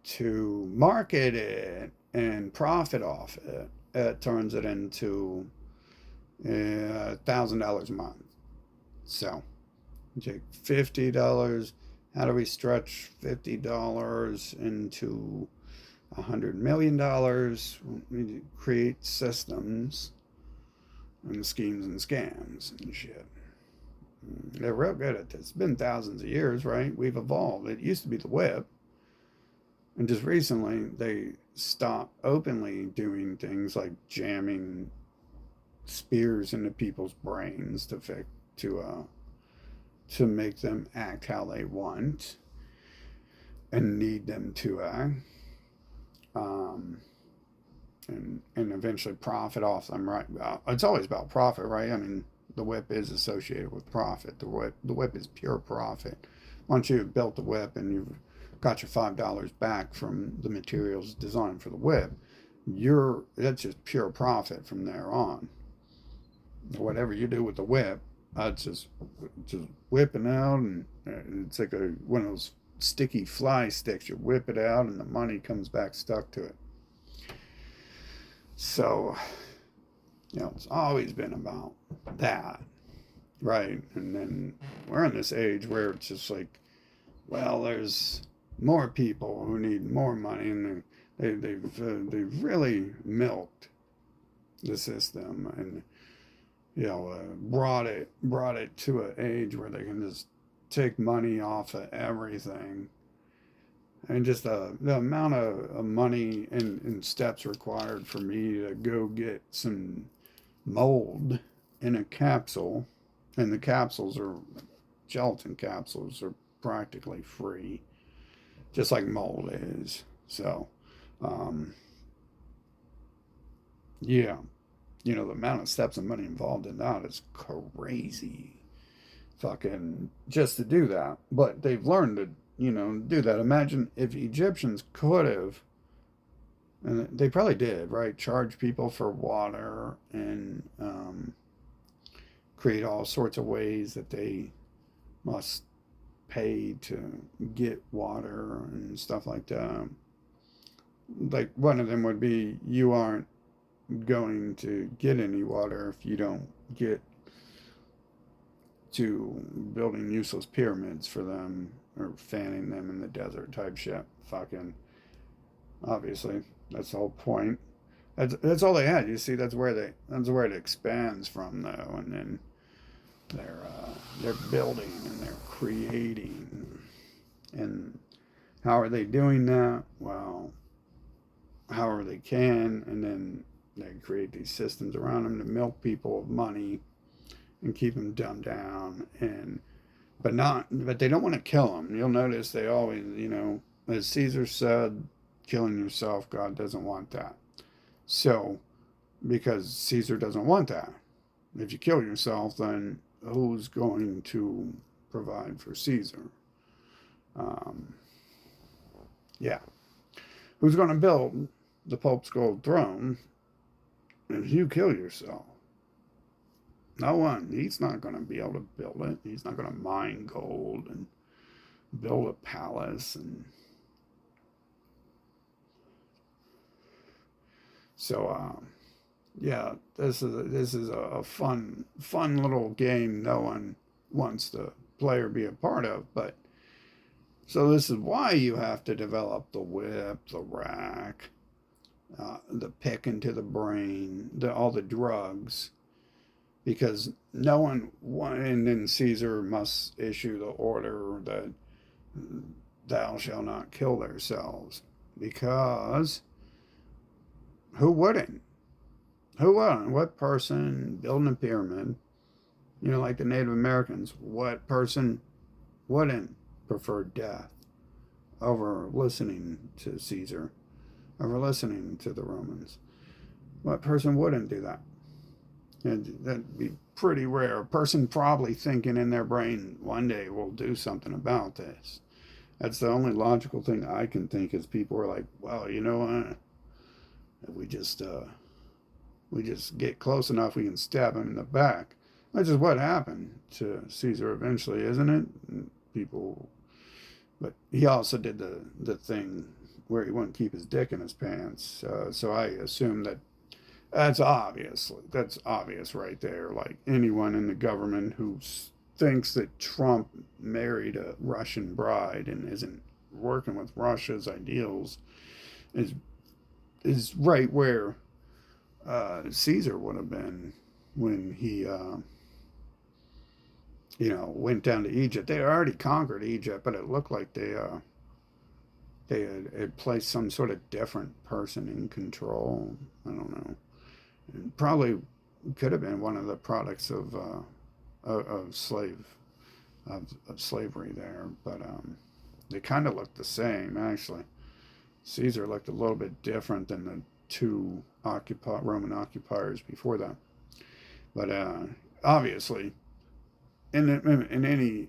to market it and profit off it, it turns it into $1,000 a month. So you take $50. How do we stretch $50 into $100 million? We create systems and schemes and scams and shit. They're real good at this. It's been thousands of years, right? We've evolved. It used to be the whip, and just recently they stopped openly doing things like jamming spears into people's brains to make them act how they want and need them to act, and eventually profit off them. Right? It's always about profit, right? I mean, the whip is associated with profit. The whip is pure profit. Once you've built the whip and you've got your $5 back from the materials designed for the whip. That's just pure profit from there on. Whatever you do with the whip, it's just whipping out, and it's like one of those sticky fly sticks. You whip it out, and the money comes back stuck to it. So, it's always been about that, right? And then we're in this age where it's just like, well, there's more people who need more money, and they've really milked the system, and brought it to an age where they can just take money off of everything, and just the amount of money and steps required for me to go get some mold in a capsule, and the capsules are gelatin capsules are practically free, just like mold is. So, yeah, the amount of steps and money involved in that is crazy. Fucking just to do that. But they've learned to, do that. Imagine if Egyptians could have, and they probably did, right? Charge people for water, and create all sorts of ways that they must pay to get water and stuff like that. Like one of them would be, you aren't going to get any water if you don't get to building useless pyramids for them, or fanning them in the desert type shit. Fucking obviously, that's the whole point. That's all they had. You see, that's where it expands from, though, and then they're building and they're creating. And how are they doing that? Well, however they can, and then they create these systems around them to milk people of money and keep them dumbed down, but they don't want to kill them. You'll notice they always, as Caesar said, killing yourself, God doesn't want that. So, because Caesar doesn't want that, if you kill yourself, then who's going to provide for Caesar? Yeah. Who's going to build the Pope's gold throne if you kill yourself? No one. He's not going to be able to build it. He's not going to mine gold and build a palace. And so, yeah, this is a fun little game no one wants the player to be a part of. But so this is why you have to develop the whip, the rack, the pick into the brain, all the drugs, because no one, and then Caesar must issue the order that thou shalt not kill themselves, because who wouldn't? Who wouldn't? What person building a pyramid, like the Native Americans, what person wouldn't prefer death over listening to Caesar, over listening to the Romans? What person wouldn't do that? And that'd be pretty rare. A person probably thinking in their brain, one day we'll do something about this. That's the only logical thing I can think, is people are like, well, you know what? If we just get close enough, we can stab him in the back. Which is what happened to Caesar eventually, isn't it? But he also did the thing where he wouldn't keep his dick in his pants. So I assume that's obvious right there. Like, anyone in the government who thinks that Trump married a Russian bride and isn't working with Russia's ideals is right where Caesar would have been when he went down to Egypt. They had already conquered Egypt, but it looked like they had placed some sort of different person in control. I don't know. It probably could have been one of the products of slavery there, but they kind of looked the same, actually. Caesar looked a little bit different than the two Roman occupiers before that, but obviously, in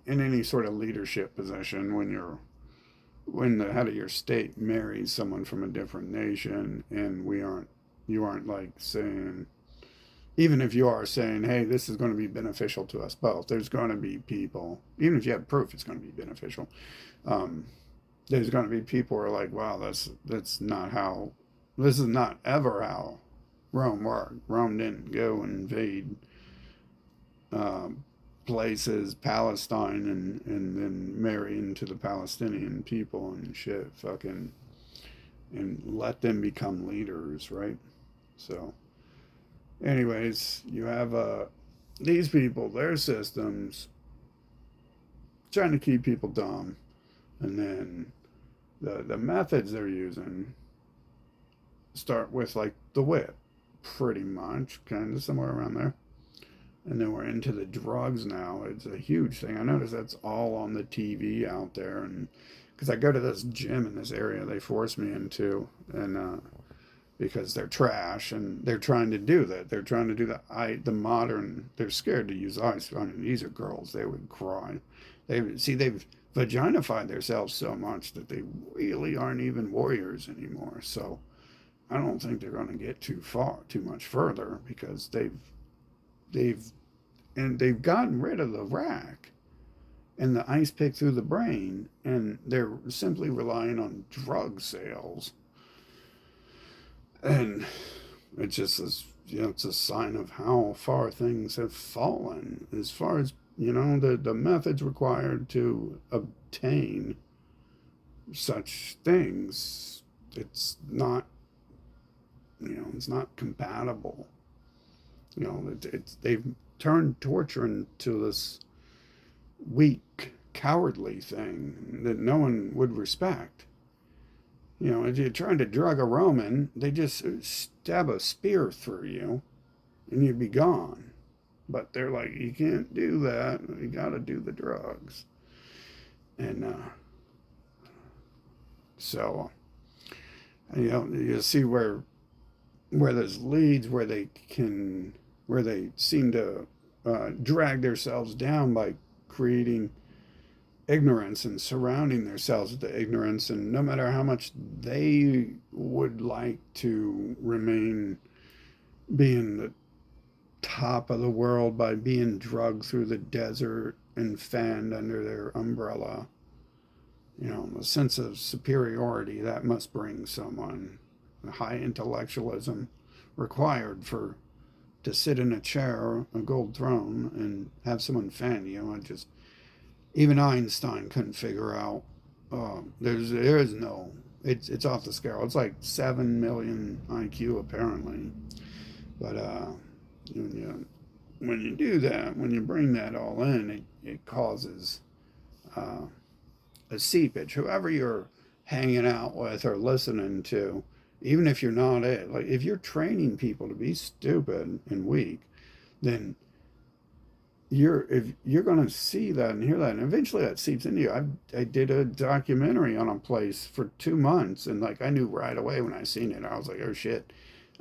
any sort of leadership position, when you're when the head of your state marries someone from a different nation, and you aren't like saying, even if you are saying, hey, this is going to be beneficial to us both, there's going to be people, even if you have proof it's going to be beneficial, um, there's going to be people who are like, wow, that's not how, this is not ever how Rome worked. Rome didn't go and invade um, places, Palestine, and then marry into the Palestinian people and shit, fucking, and let them become leaders, right? So, anyways, you have these people, their systems, trying to keep people dumb, and then the methods they're using start with like the whip, pretty much, kind of somewhere around there. And then we're into the drugs now. It's a huge thing. I notice that's all on the TV out there, and because I go to this gym in this area, they force me into, and because they're trash and they're trying to do that. They're trying to do the modern. They're scared to use ice. I mean, these are girls. They would cry. They've vaginified themselves so much that they really aren't even warriors anymore. So I don't think they're going to get too much further, because they've they've gotten rid of the rack and the ice pick through the brain, and they're simply relying on drug sales. And it's just it's a sign of how far things have fallen as far as the methods required to obtain such things. It's not it's not compatible. They've turned torture into this weak, cowardly thing that no one would respect. If you're trying to drug a Roman, they just stab a spear through you and you'd be gone. But they're like, you can't do that. You got to do the drugs. And so, you see where there's leads where they seem to drag themselves down by creating ignorance and surrounding themselves with the ignorance, and no matter how much they would like to remain being the top of the world by being drugged through the desert and fanned under their umbrella, the sense of superiority that must bring someone, the high intellectualism required for to sit in a chair, a gold throne, and have someone fan you. I just even Einstein couldn't figure out. There is no. It's off the scale. It's like 7 million IQ apparently. But when you do that, when you bring that all in, it causes uh, a seepage. Whoever you're hanging out with or listening to, even if you're not it, like if you're training people to be stupid and weak, then if you're going to see that and hear that, and eventually that seeps into you. I did a documentary on a place for 2 months, and like I knew right away when I seen it, I was like, oh shit.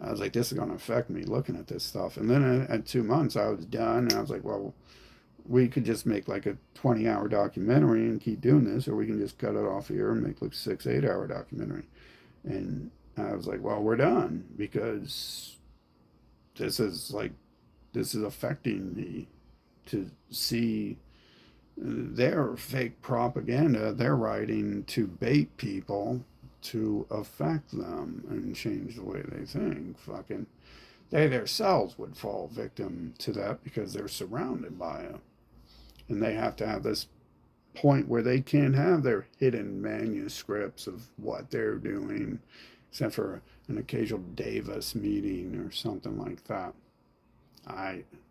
I was like, this is going to affect me looking at this stuff. And then at 2 months, I was done, and I was like, well, we could just make like a 20-hour documentary and keep doing this, or we can just cut it off here and make like 6 8 hour documentary. And I was like, well, we're done, because this is like this is affecting me to see their fake propaganda they're writing to bait people to affect them and change the way they think. Fucking, they themselves would fall victim to that because they're surrounded by it. And they have to have this point where they can't have their hidden manuscripts of what they're doing, except for an occasional Davis meeting or something like that.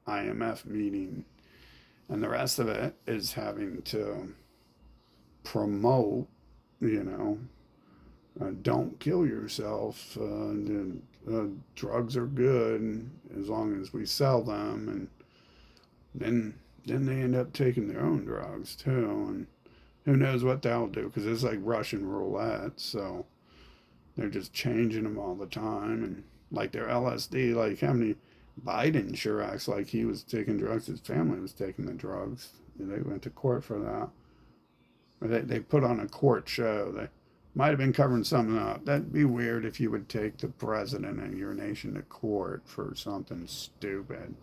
IMF meeting. And the rest of it is having to promote, you know, don't kill yourself. Drugs are good as long as we sell them, and then they end up taking their own drugs too, and who knows what they'll do, because it's like Russian roulette. So they're just changing them all the time, and like their LSD, like how many Biden sure acts like he was taking drugs. His family was taking the drugs. They went to court for that. They put on a court show. They might have been covering something up. That'd be weird if you would take the president of your nation to court for something stupid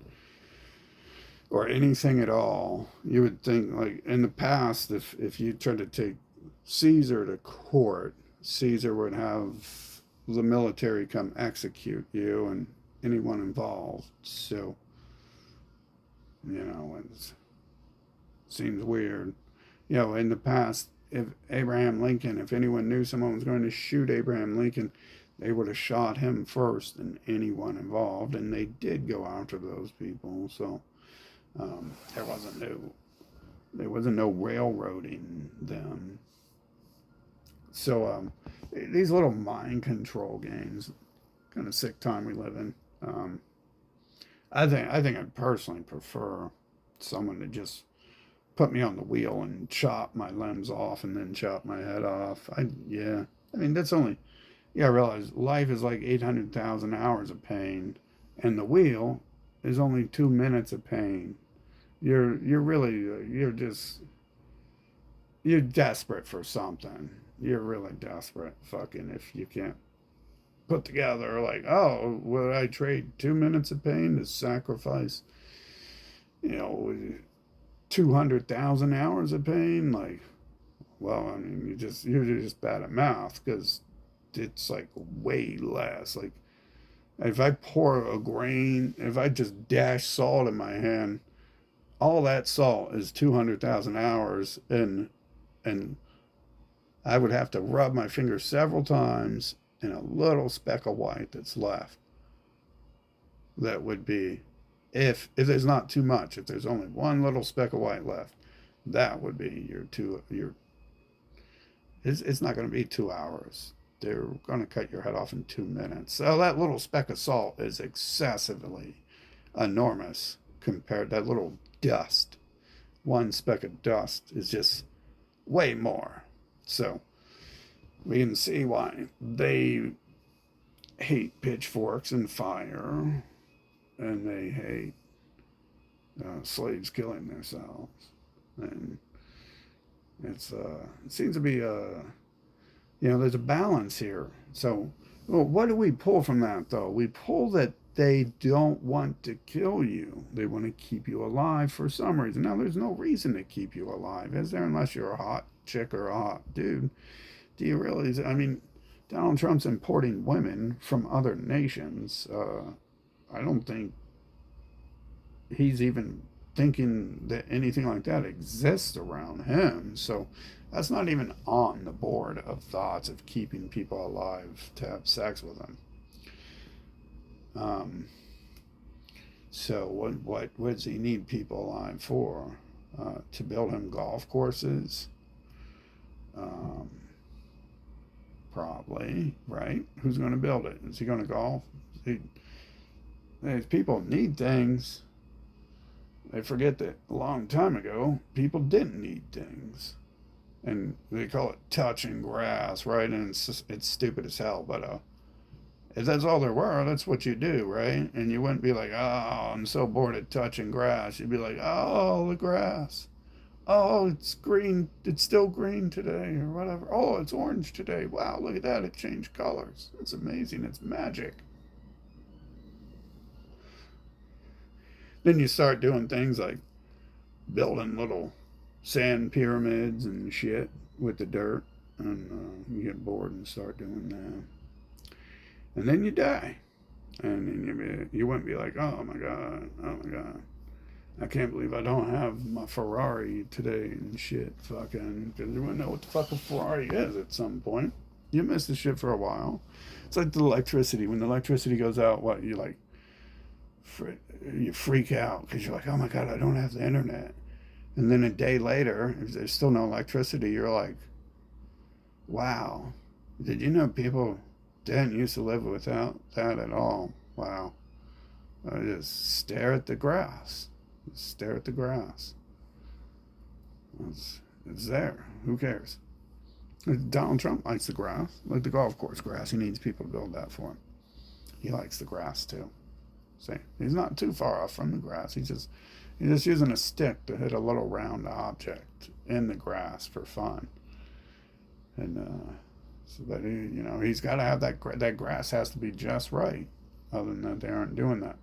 or anything at all. You would think, like in the past, if you tried to take Caesar to court, Caesar would have the military come execute you and anyone involved. So, it seems weird. In the past, if Abraham Lincoln, if anyone knew someone was going to shoot Abraham Lincoln, they would have shot him first than anyone involved, and they did go after those people. So there wasn't no railroading them. So these little mind control games, kind of sick time we live in. I think I'd personally prefer someone to just put me on the wheel and chop my limbs off and then chop my head off. I mean that's only. Yeah, I realize life is like 800,000 hours of pain, and the wheel is only 2 minutes of pain. You're desperate for something. You're really desperate. Fucking if you can't put together like, oh, would I trade 2 minutes of pain to sacrifice, you know, 200,000 hours of pain? Like, well, I mean, you're just bad at math because it's like way less. Like, if I just dash salt in my hand, all that salt is 200,000 hours, and I would have to rub my finger several times, and a little speck of white that's left. That would be, if there's not too much, if there's only one little speck of white left, that would be it's not going to be 2 hours. They're going to cut your head off in 2 minutes. So that little speck of salt is excessively enormous compared to that little dust. One speck of dust is just way more. So we can see why they hate pitchforks and fire, and they hate slaves killing themselves. And it seems to be there's a balance here. So, well, what do we pull from that, though? We pull that they don't want to kill you. They want to keep you alive for some reason. Now, there's no reason to keep you alive, is there? Unless you're a hot chick or a hot dude. Do you realize? I mean, Donald Trump's importing women from other nations. I don't think he's even thinking that anything like that exists around him. So that's not even on the board of thoughts of keeping people alive to have sex with them. So what does he need people alive for? To build him golf courses? Probably, right? Who's going to build it? Is he going to golf? People need things. They forget that a long time ago, people didn't need things. And they call it touching grass, right? And it's stupid as hell, but if that's all there were, that's what you do, right? And you wouldn't be like, oh, I'm so bored of touching grass. You'd be like, oh, the grass. Oh, it's green. It's still green today or whatever. Oh, it's orange today. Wow, look at that. It changed colors. It's amazing. It's magic. Then you start doing things like building little sand pyramids and shit with the dirt, and you get bored and start doing that. And then you die. And then you wouldn't be like, oh my God, I can't believe I don't have my Ferrari today and shit, fucking, because you wouldn't know what the fuck a Ferrari is at some point. You miss the shit for a while. It's like the electricity. When the electricity goes out, you freak out because you're like, oh my God, I don't have the internet. And then a day later, if there's still no electricity, you're like, wow, did you know people didn't used to live without that at all? Wow. I just stare at the grass. Stare at the grass. It's there. Who cares? Donald Trump likes the grass, like the golf course grass. He needs people to build that for him. He likes the grass too. See, he's not too far off from the grass. He's just using a stick to hit a little round object in the grass for fun. And so that he's got to have that grass has to be just right. Other than that, they aren't doing that.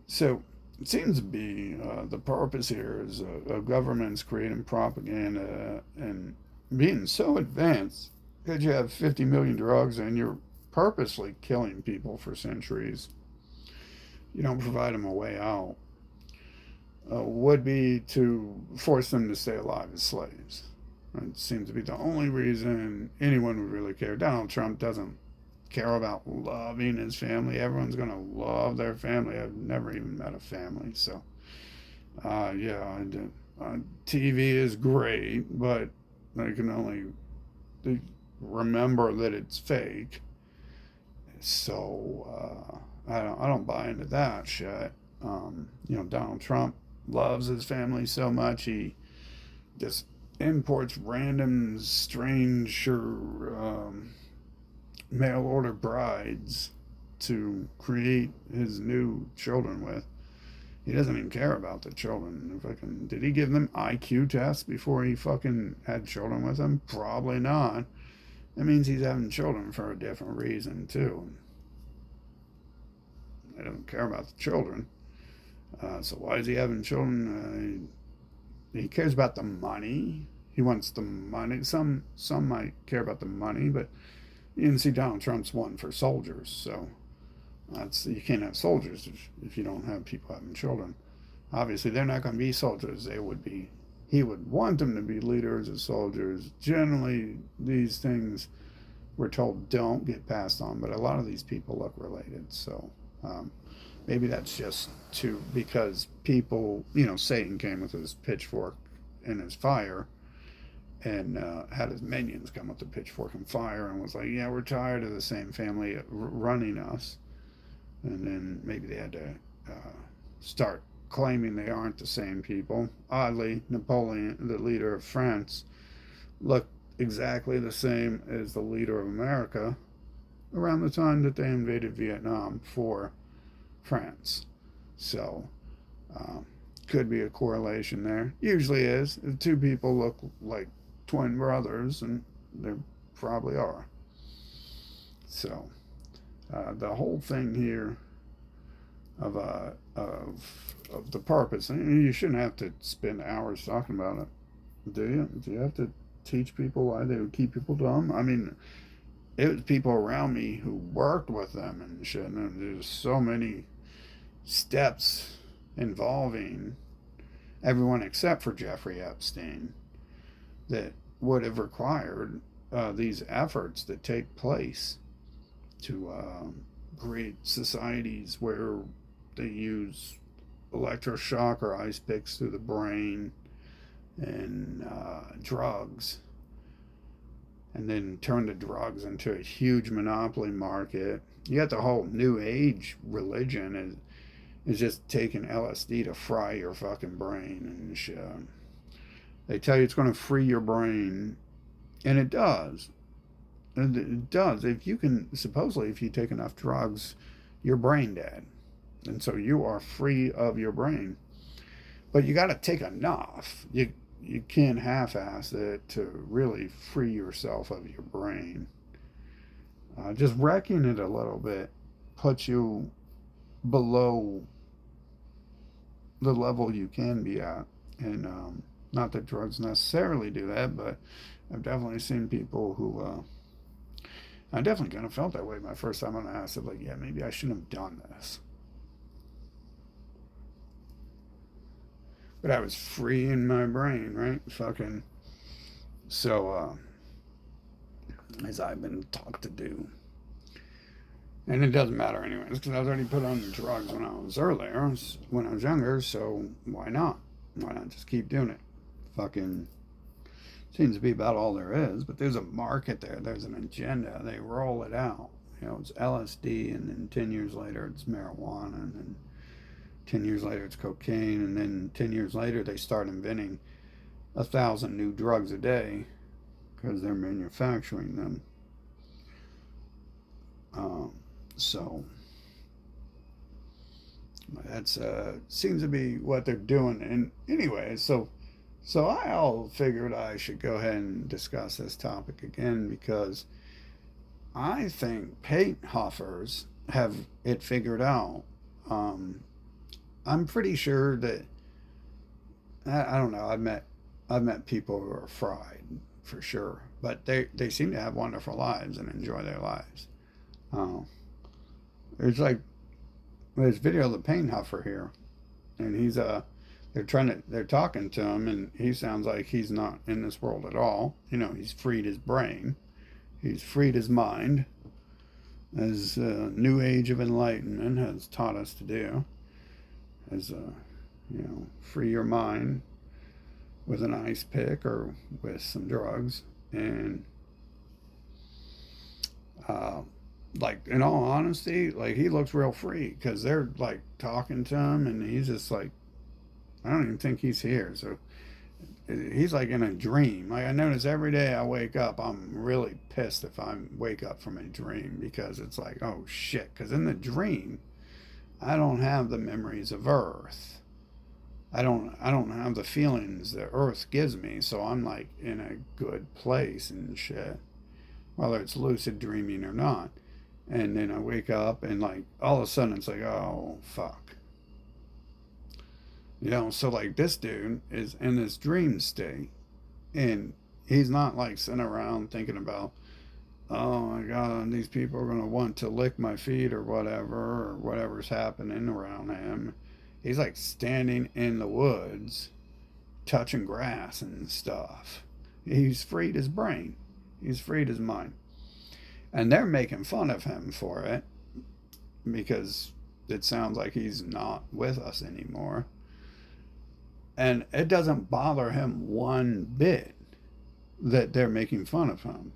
So it seems to be the purpose here is governments creating propaganda and being so advanced that you have 50 million drugs and you're purposely killing people for centuries. You don't provide them a way out. Would be to force them to stay alive as slaves. It seems to be the only reason anyone would really care. Donald Trump doesn't care about loving his family. Everyone's going to love their family. I've never even met a family. So, yeah, TV is great, but I can only remember that it's fake. So, I don't buy into that shit. Donald Trump loves his family so much, he just imports random, stranger mail order brides to create his new children with. He doesn't even care about the children. Did he give them IQ tests before he fucking had children with them? Probably not. That means he's having children for a different reason too. They don't care about the children. So why is he having children? He cares about the money. He wants the money. Some might care about the money, but you can see Donald Trump's one for soldiers. So you can't have soldiers if you don't have people having children. Obviously, they're not going to be soldiers. They would be. He would want them to be leaders of soldiers. Generally, these things we're told don't get passed on, but a lot of these people look related. So maybe that's just because people, Satan came with his pitchfork and his fire and had his minions come with the pitchfork and fire and was like, yeah, we're tired of the same family running us. And then maybe they had to start claiming they aren't the same people. Oddly, Napoleon, the leader of France, looked exactly the same as the leader of America around the time that they invaded Vietnam for France. So, could be a correlation there. Usually is. If two people look like twin brothers, and they probably are. So, the whole thing here of the purpose, and you shouldn't have to spend hours talking about it, do you? Do you have to teach people why they would keep people dumb? I mean, it was people around me who worked with them and shit, and there's so many steps involving everyone except for Jeffrey Epstein that would have required these efforts that take place to create societies where they use electroshock or ice picks through the brain and drugs, and then turn the drugs into a huge monopoly market. You got the whole New Age religion is just taking LSD to fry your fucking brain and shit. They tell you it's going to free your brain, and it does. And it does. If you take enough drugs, you're brain dead. And so you are free of your brain. But you got to take enough. You can't half-ass it to really free yourself of your brain. Just wrecking it a little bit puts you below the level you can be at. And not that drugs necessarily do that, but I've definitely seen people who... I definitely kind of felt that way my first time on acid. Like, yeah, maybe I shouldn't have done this. But I was free in my brain, right? Fucking. So, as I've been taught to do. And it doesn't matter anyways, because I was already put on the drugs when I was younger, so why not? Why not just keep doing it? Fucking seems to be about all there is, but there's a market there. There's an agenda. They roll it out. It's LSD, and then 10 years later it's marijuana, and then 10 years later it's cocaine, and then 10 years later they start inventing 1,000 new drugs a day because they're manufacturing them. So That's seems to be what they're doing. And anyway, so I all figured I should go ahead and discuss this topic again because I think paint huffers have it figured out. Um, I'm pretty sure that I don't know. I've met people who are fried for sure, but they seem to have wonderful lives and enjoy their lives. Uh, there's like this video of the paint huffer here, and they're talking to him, and he sounds like he's not in this world at all. He's freed his brain, he's freed his mind, as new age of enlightenment has taught us to do. As free your mind with an ice pick or with some drugs, and uh, like in all honesty, like he looks real free because they're like talking to him, and he's just like, I don't even think he's here. So he's like in a dream. Like I notice every day I wake up, I'm really pissed if I wake up from a dream because it's like, oh shit. Because in the dream, I don't have the memories of Earth. I don't have the feelings that Earth gives me. So I'm like in a good place and shit, whether it's lucid dreaming or not. And then I wake up and like all of a sudden it's like, oh fuck. So like this dude is in this dream state, and he's not like sitting around thinking about, oh my god, these people are gonna want to lick my feet or whatever's happening around him. He's like standing in the woods, touching grass and stuff. He's freed his brain. He's freed his mind. And they're making fun of him for it because it sounds like he's not with us anymore. And it doesn't bother him one bit that they're making fun of him.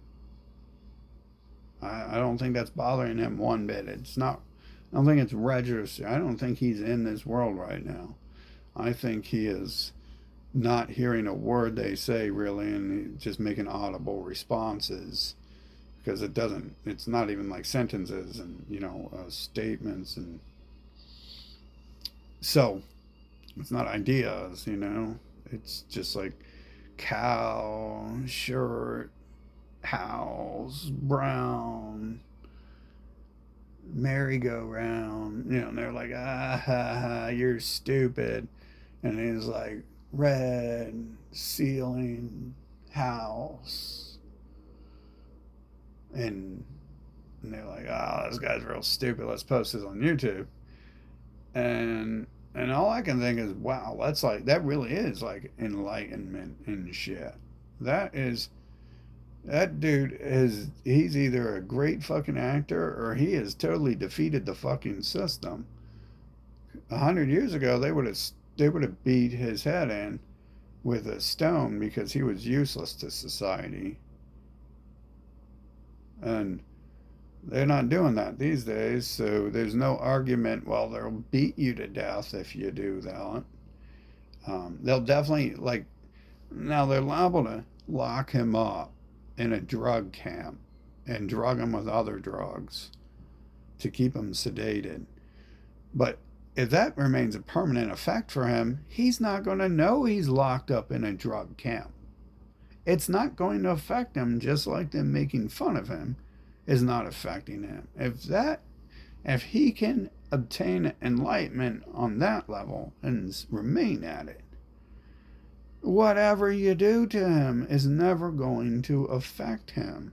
I don't think that's bothering him one bit. It's not. I don't think it's registered. I don't think he's in this world right now. I think he is not hearing a word they say really, and just making audible responses because it doesn't. It's not even like sentences and statements, and so it's not ideas. It's just like cow, shirt, house, brown, merry-go-round. And they're like, ah, ha, ha, you're stupid. And he's like, red, ceiling, house. And they're like, oh, this guy's real stupid. Let's post this on YouTube. And all I can think is, wow, that really is like enlightenment and shit. That dude he's either a great fucking actor or he has totally defeated the fucking system. 100 years ago, they would have beat his head in with a stone because he was useless to society. And they're not doing that these days, so there's no argument. Well, they'll beat you to death if you do that. They'll definitely, like, now they're liable to lock him up in a drug camp and drug him with other drugs to keep him sedated. But if that remains a permanent effect for him, he's not going to know he's locked up in a drug camp. It's not going to affect him, just like them making fun of him is not affecting him. If he can obtain enlightenment on that level and remain at it, whatever you do to him is never going to affect him.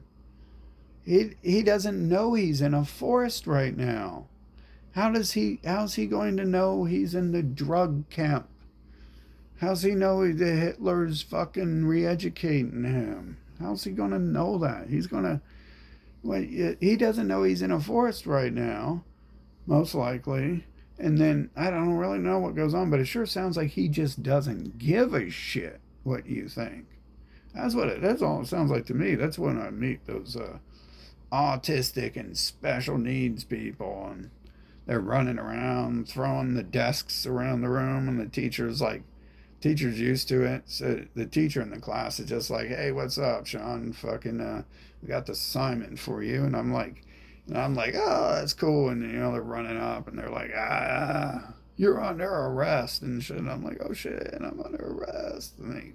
He doesn't know he's in a forest right now. How's he going to know he's in the drug camp? How's he know that Hitler's fucking re-educating him? How's he going to know that? He doesn't know he's in a forest right now, most likely. And then I don't really know what goes on, but it sure sounds like he just doesn't give a shit what you think. That's all it sounds like to me. That's when I meet those autistic and special needs people, and they're running around throwing the desks around the room, and the teacher's used to it. So the teacher in the class is just like, hey, what's up, Sean? Fucking we got this assignment for you. And I'm like, oh, that's cool. And they're running up and they're like, ah. you're under arrest and shit. And I'm like, oh shit, I'm under arrest. And he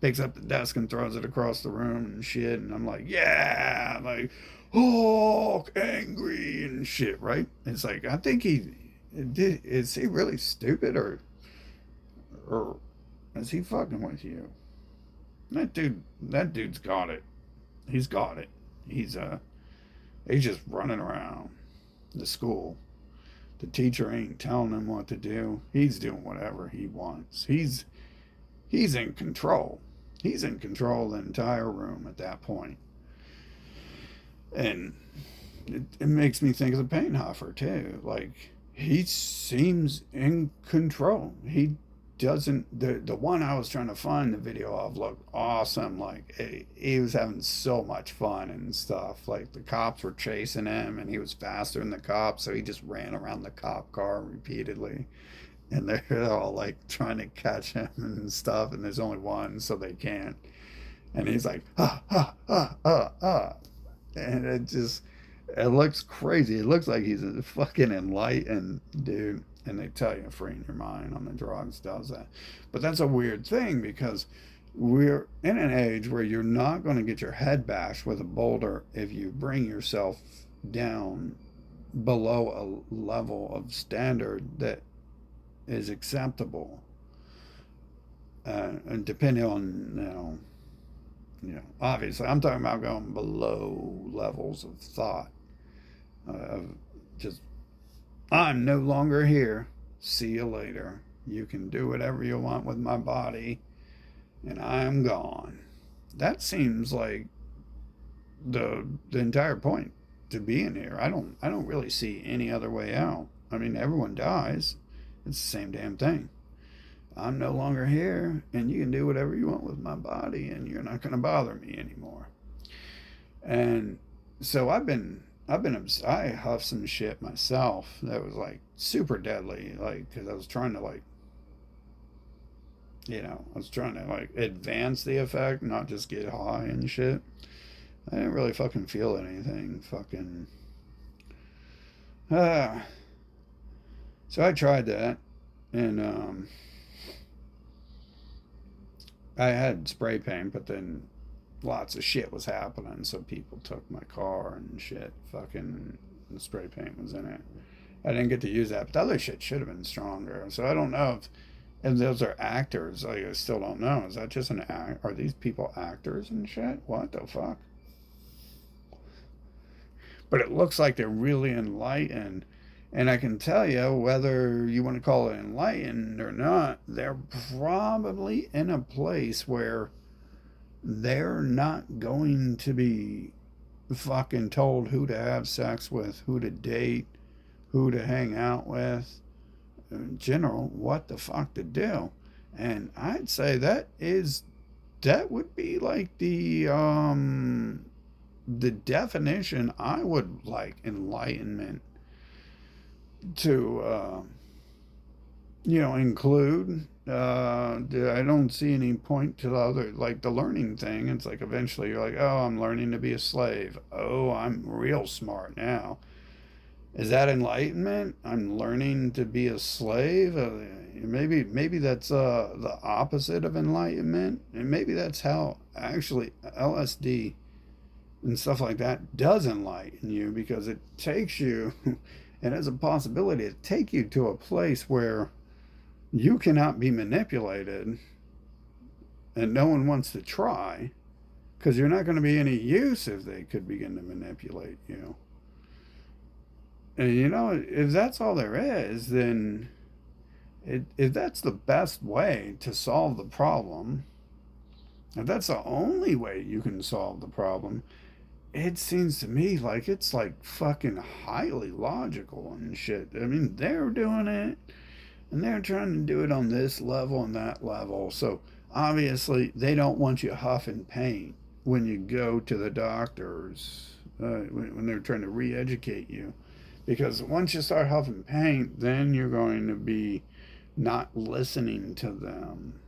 picks up the desk and throws it across the room and shit. And I'm like, yeah, like, Hulk, angry and shit, right? It's like, I think is he really stupid or is he fucking with you? That dude's got it. He's got it. He's he's just running around the school. The teacher ain't telling him what to do. He's doing whatever he wants. He's in control. He's in control of the entire room at that point. And it makes me think of the paint huffer too. Like he seems in control. He doesn't the one I was trying to find the video of looked awesome. Like he was having so much fun and stuff. Like the cops were chasing him and he was faster than the cops, so he just ran around the cop car repeatedly. And they're all like trying to catch him and stuff, and there's only one, so they can't. And he's like, and it looks crazy. It looks like he's a fucking enlightened dude. And they tell you freeing your mind on the drugs does that. But that's a weird thing because we're in an age where you're not going to get your head bashed with a boulder if you bring yourself down below a level of standard that is acceptable. And depending on, obviously, I'm talking about going below levels of thought. Of just, I'm no longer here. See you later. You can do whatever you want with my body, and I'm gone. That seems like the entire point to being here. I don't really see any other way out. I mean, everyone dies. It's the same damn thing. I'm no longer here, and you can do whatever you want with my body, and you're not going to bother me anymore. And so I huffed some shit myself that was like super deadly, like because I was trying to I was trying to like advance the effect, not just get high and shit. I didn't really fucking feel anything, fucking. So I tried that, and I had spray paint, but then lots of shit was happening, so people took my car and shit. Fucking the spray paint was in it. I didn't get to use that, but the other shit should have been stronger. So I don't know if those are actors. Like, I still don't know. Is that just an act? Are these people actors and shit? What the fuck? But it looks like they're really enlightened. And I can tell you, whether you want to call it enlightened or not, they're probably in a place where they're not going to be fucking told who to have sex with, who to date, who to hang out with, in general, what the fuck to do. And I'd say that would be like the definition I would like enlightenment to include. I don't see any point to the other, like the learning thing. It's like eventually you're like, oh, I'm learning to be a slave. Oh, I'm real smart now. Is that enlightenment? I'm learning to be a slave. Maybe that's the opposite of enlightenment, and maybe that's how actually LSD and stuff like that does enlighten you, because it takes you, it has a possibility to take you to a place where you cannot be manipulated, and no one wants to try, because you're not going to be any use if they could begin to manipulate you. And if that's all there is, then if that's the best way to solve the problem, if that's the only way you can solve the problem, it seems to me like it's like fucking highly logical and shit. I mean, they're doing it, and they're trying to do it on this level and that level. So obviously, they don't want you huffing paint when you go to the doctors, when they're trying to re-educate you. Because once you start huffing paint, then you're going to be not listening to them,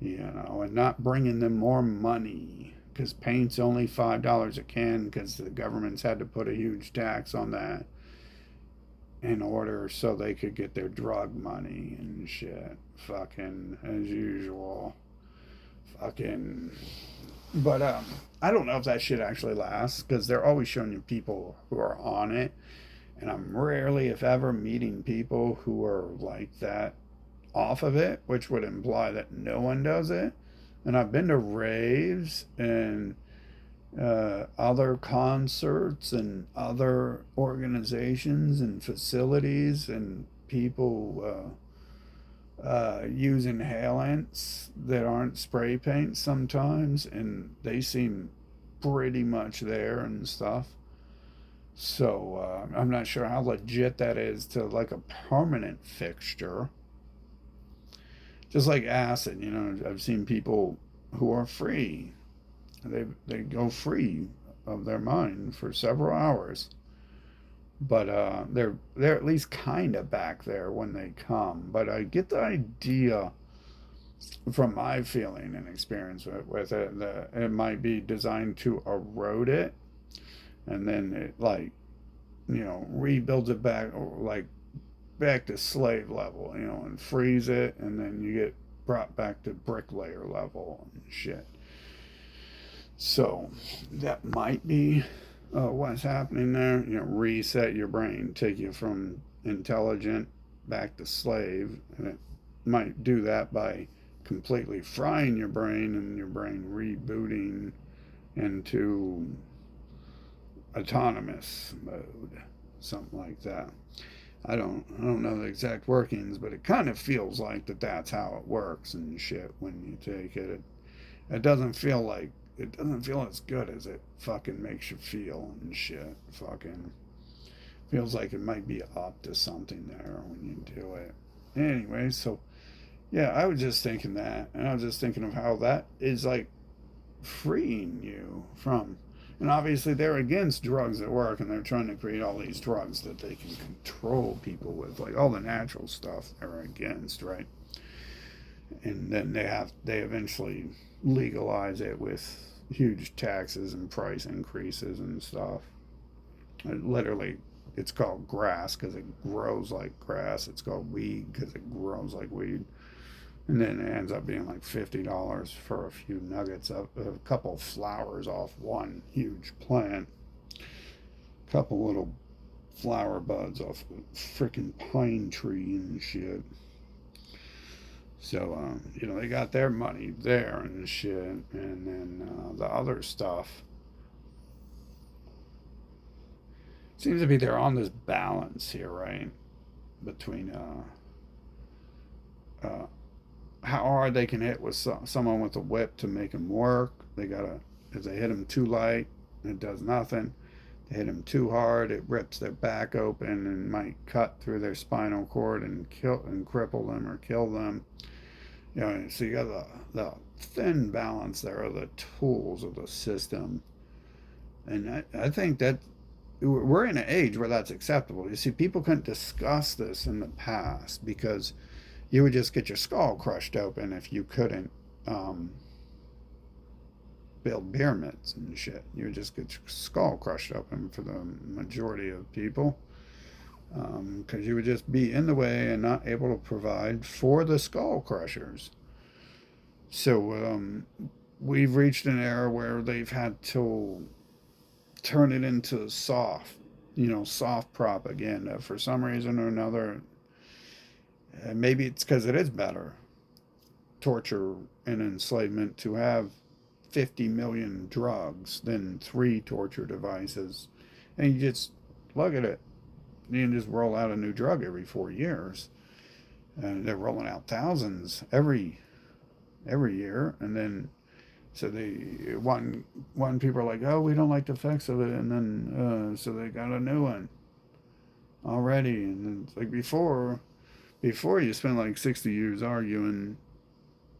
and not bringing them more money. Because paint's only $5 a can because the government's had to put a huge tax on that. in order so they could get their drug money and shit. Fucking as usual. Fucking. But I don't know if that shit actually lasts because they're always showing you people who are on it, and I'm rarely, if ever, meeting people who are like that off of it, which would imply that no one does it. And I've been to raves and other concerts and other organizations and facilities and people use inhalants that aren't spray paint sometimes, and they seem pretty much there and stuff. So I'm not sure how legit that is to like a permanent fixture. Just like acid, I've seen people who are free. They go free of their mind for several hours, but they're at least kind of back there when they come. But I get the idea from my feeling and experience with it that it might be designed to erode it, and then it like rebuilds it back like back to slave level, and freeze it, and then you get brought back to bricklayer level and shit. So that might be what's happening there. Reset your brain, take you from intelligent back to slave, and it might do that by completely frying your brain and your brain rebooting into autonomous mode, something like that. I don't know the exact workings, but it kind of feels like that's how it works and shit when you take it. It doesn't feel like it doesn't feel as good as it fucking makes you feel and shit. Fucking feels like it might be up to something there when you do it. Anyway, so yeah, I was just thinking that, and I was just thinking of how that is like freeing you from. And obviously, they're against drugs at work, and they're trying to create all these drugs that they can control people with, like all the natural stuff they're against, right? And then they eventually legalize it with huge taxes and price increases and stuff. Literally, it's called grass because it grows like grass. It's called weed because it grows like weed. And then it ends up being like $50 for a few nuggets of a couple flowers off one huge plant, a couple little flower buds off a freaking pine tree and shit. So they got their money there and shit, and then the other stuff seems to be they're on this balance here, right? Between how hard they can hit with someone with a whip to make them work. They gotta, if they hit them too light, it does nothing. They hit them too hard, it rips their back open and might cut through their spinal cord and cripple them or kill them. So you got the thin balance there of the tools of the system, and I think that we're in an age where that's acceptable. You see, people couldn't discuss this in the past because you would just get your skull crushed open if you couldn't build pyramids and shit. You would just get your skull crushed open for the majority of people because you would just be in the way and not able to provide for the skull crushers. So we've reached an era where they've had to turn it into soft propaganda for some reason or another. Maybe it's because it is better torture and enslavement to have 50 million drugs than three torture devices. And you just look at it. You can just roll out a new drug every 4 years. And they're rolling out thousands every year. And then so one people are like, oh, we don't like the effects of it, and then so they got a new one already. And it's like before you spend like 60 years arguing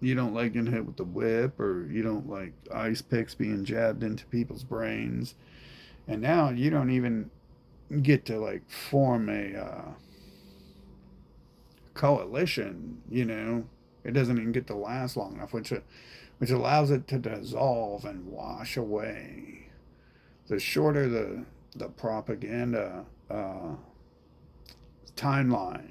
you don't like getting hit with the whip or you don't like ice picks being jabbed into people's brains, and now you don't even get to like form a coalition. It doesn't even get to last long enough, which allows it to dissolve and wash away. The shorter the propaganda timeline.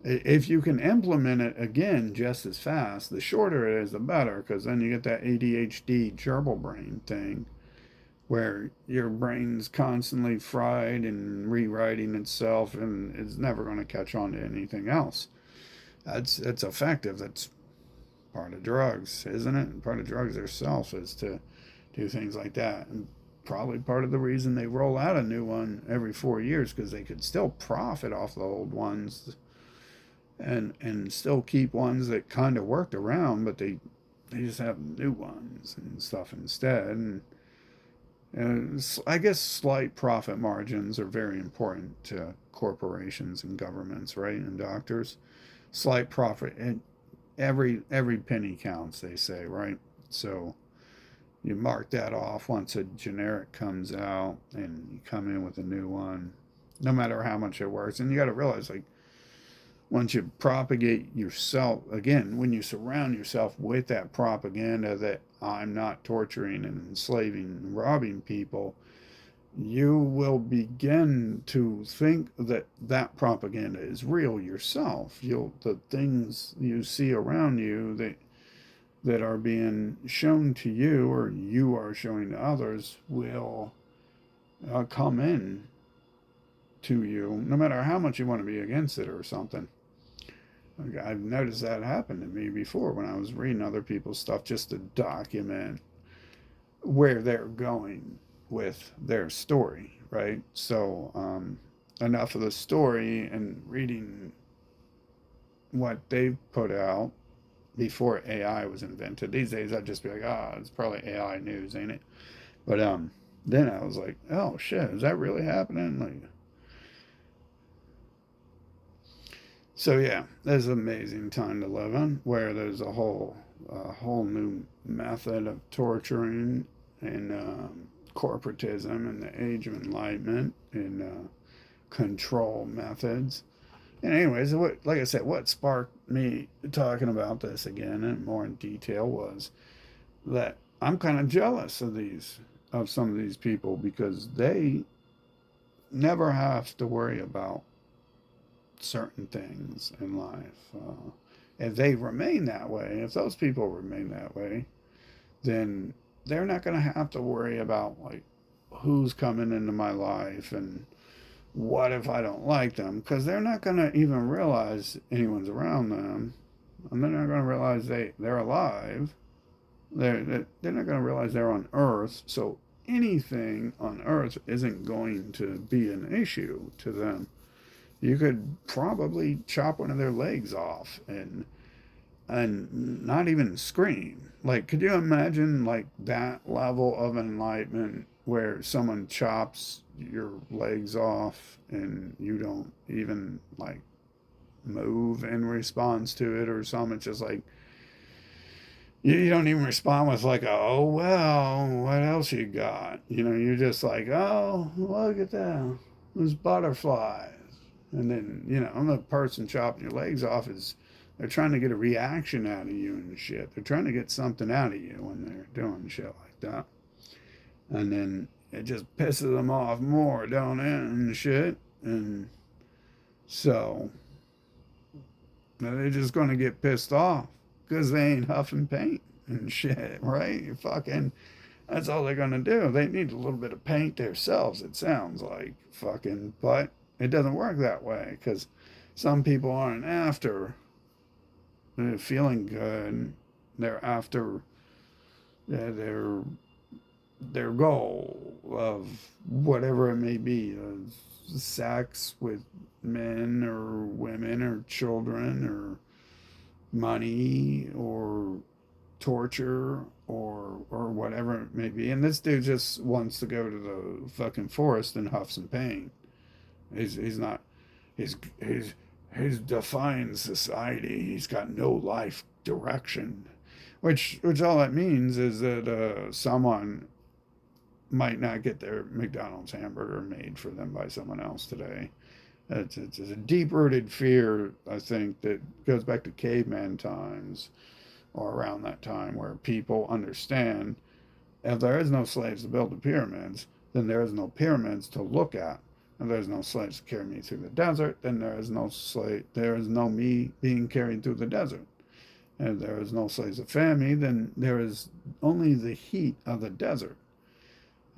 If you can implement it again just as fast, the shorter it is, the better, because then you get that ADHD gerbil brain thing where your brain's constantly fried and rewriting itself and it's never going to catch on to anything else. It's effective. That's part of drugs, isn't it? Part of drugs themselves is to do things like that. And probably part of the reason they roll out a new one every 4 years, because they could still profit off the old ones and still keep ones that kind of worked around, but they just have new ones and stuff instead. And I guess slight profit margins are very important to corporations and governments, right? And doctors. Slight profit, and every penny counts, they say, right? So you mark that off once a generic comes out and you come in with a new one, no matter how much it works. And you got to realize, like, once you propagate yourself, again, when you surround yourself with that propaganda that I'm not torturing and enslaving and robbing people, you will begin to think that that propaganda is real yourself. The things you see around you that are being shown to you or you are showing to others will come in to you, no matter how much you want to be against it or something. I've noticed that happen to me before when I was reading other people's stuff just to document where they're going with their story, right? So, enough of the story and reading what they've put out before AI was invented. These days, I'd just be like, it's probably AI news, ain't it? But then I was like, oh shit, is that really happening? Like, so yeah, there's an amazing time to live in, where there's a whole new method of torturing and corporatism and the age of enlightenment and control methods. And anyways, like I said, what sparked me talking about this again and more in detail was that I'm kind of jealous of some of these people, because they never have to worry about certain things in life. If they remain that way, if those people remain that way, then they're not going to have to worry about, like, who's coming into my life and what if I don't like them, because they're not going to even realize anyone's around them, and they're not going to realize they're alive. They're not going to realize they're on Earth, so anything on Earth isn't going to be an issue to them. You could probably chop one of their legs off and not even scream. Like, could you imagine, like, that level of enlightenment where someone chops your legs off and you don't even, like, move in response to it or something? It's just like, you don't even respond with, like, oh, well, what else you got? You're just like, oh, look at that. There's butterflies. And then, the person chopping your legs off they're trying to get a reaction out of you and shit. They're trying to get something out of you when they're doing shit like that. And then it just pisses them off more, don't it? And shit. And so they're just going to get pissed off because they ain't huffing paint and shit, right? That's all they're going to do. They need a little bit of paint themselves, it sounds like. But it doesn't work that way, because some people aren't after feeling good. They're after their goal of whatever it may be, sex with men or women or children or money or torture or whatever it may be. And this dude just wants to go to the fucking forest and huff some paint. He's not he's defying society. He's got no life direction, which all that means is that someone might not get their McDonald's hamburger made for them by someone else today. It's a deep-rooted fear, I think, that goes back to caveman times or around that time, where people understand if there is no slaves to build the pyramids, then there is no pyramids to look at. If there's no slaves to carry me through the desert, then there is no me being carried through the desert. If there is no slaves to fan me, then there is only the heat of the desert.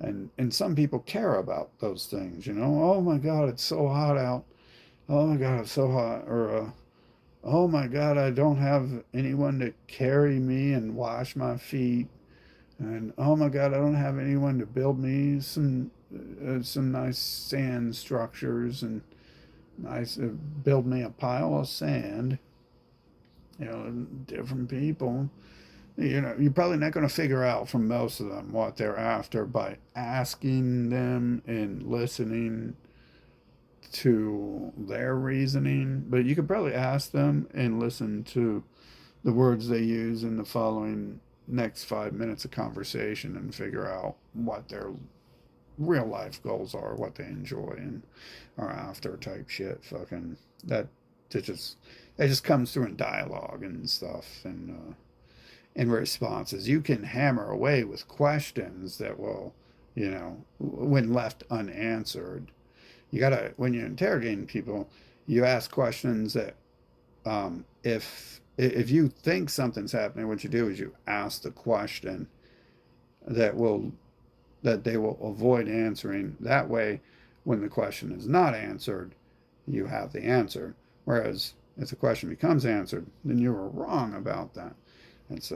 And some people care about those things, you know. Oh my God, it's so hot out. Oh my God, it's so hot. Or oh my God, I don't have anyone to carry me and wash my feet. And oh my God, I don't have anyone to build me some nice sand structures and nice build me a pile of sand. You know, different people. You know, you're probably not going to figure out from most of them what they're after by asking them and listening to their reasoning, but you could probably ask them and listen to the words they use in the following next 5 minutes of conversation and figure out what their real life goals are, what they enjoy and are after type shit. Fucking that it just comes through in dialogue and stuff and in responses. You can hammer away with questions that will, you know, when left unanswered, you gotta when you're interrogating people, you ask questions that if you think something's happening, what you do is you ask the question that will that they will avoid answering. That way, when the question is not answered, you have the answer. Whereas if the question becomes answered, then you were wrong about that. It's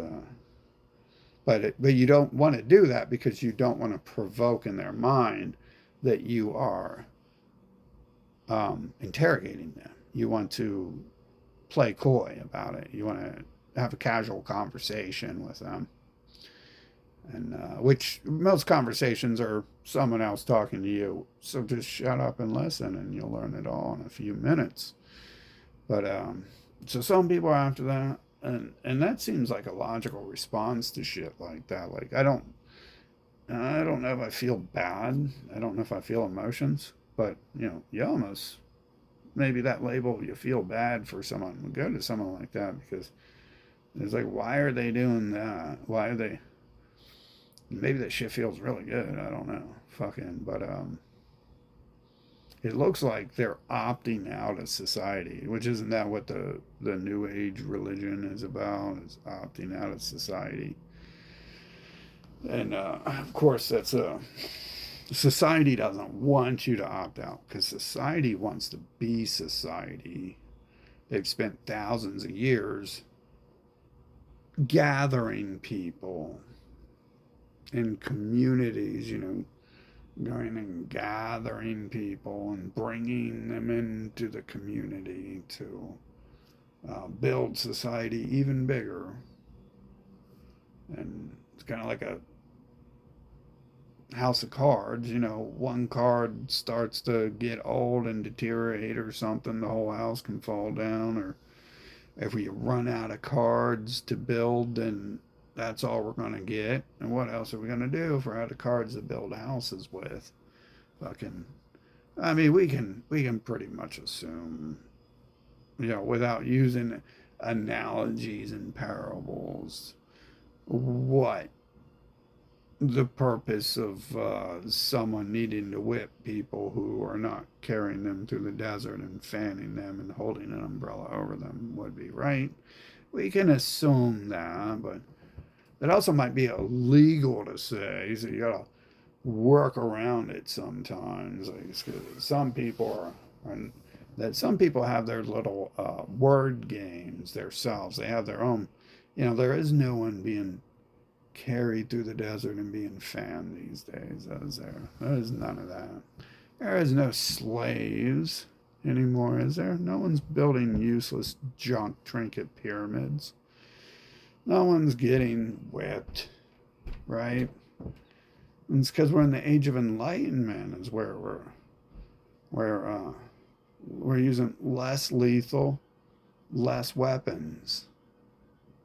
but you don't want to do that because you don't want to provoke in their mind that you are interrogating them. You want to play coy about it. You want to have a casual conversation with them, and which most conversations are someone else talking to you. So just shut up and listen, and you'll learn it all in a few minutes. But so some people are after that, and that seems like a logical response to shit like that. Like I don't know if I feel bad. I don't know if I feel emotions, but you know, you almost maybe that label you feel bad for someone would go to someone like that because it's like, why are they doing that? Why are they? Maybe that shit feels really good. I don't know. Fucking, but it looks like they're opting out of society, which isn't that what the new age religion is about? Is opting out of society, and of course that's a society doesn't want you to opt out because society wants to be society. They've spent thousands of years gathering people in communities, you know, going and gathering people and bringing them into the community to build society even bigger. And it's kind of like a house of cards, you know, one card starts to get old and deteriorate or something, the whole house can fall down. Or if we run out of cards to build, then that's all we're going to get. And what else are we going to do if we're out of cards to build houses with? Fucking, I mean, we can pretty much assume, you know, without using analogies and parables, what the purpose of someone needing to whip people who are not carrying them through the desert and fanning them and holding an umbrella over them would be, right? We can assume that, but it also might be illegal to say, so you gotta work around it sometimes. Like, some people some people have their little word games themselves. They have their own, you know, there is no one being carried through the desert and being fanned these days, is there? There is none of that. There is no slaves anymore, is there? No one's building useless junk trinket pyramids. No one's getting whipped, right? And it's because we're in the age of enlightenment, is where we're using less lethal, less weapons.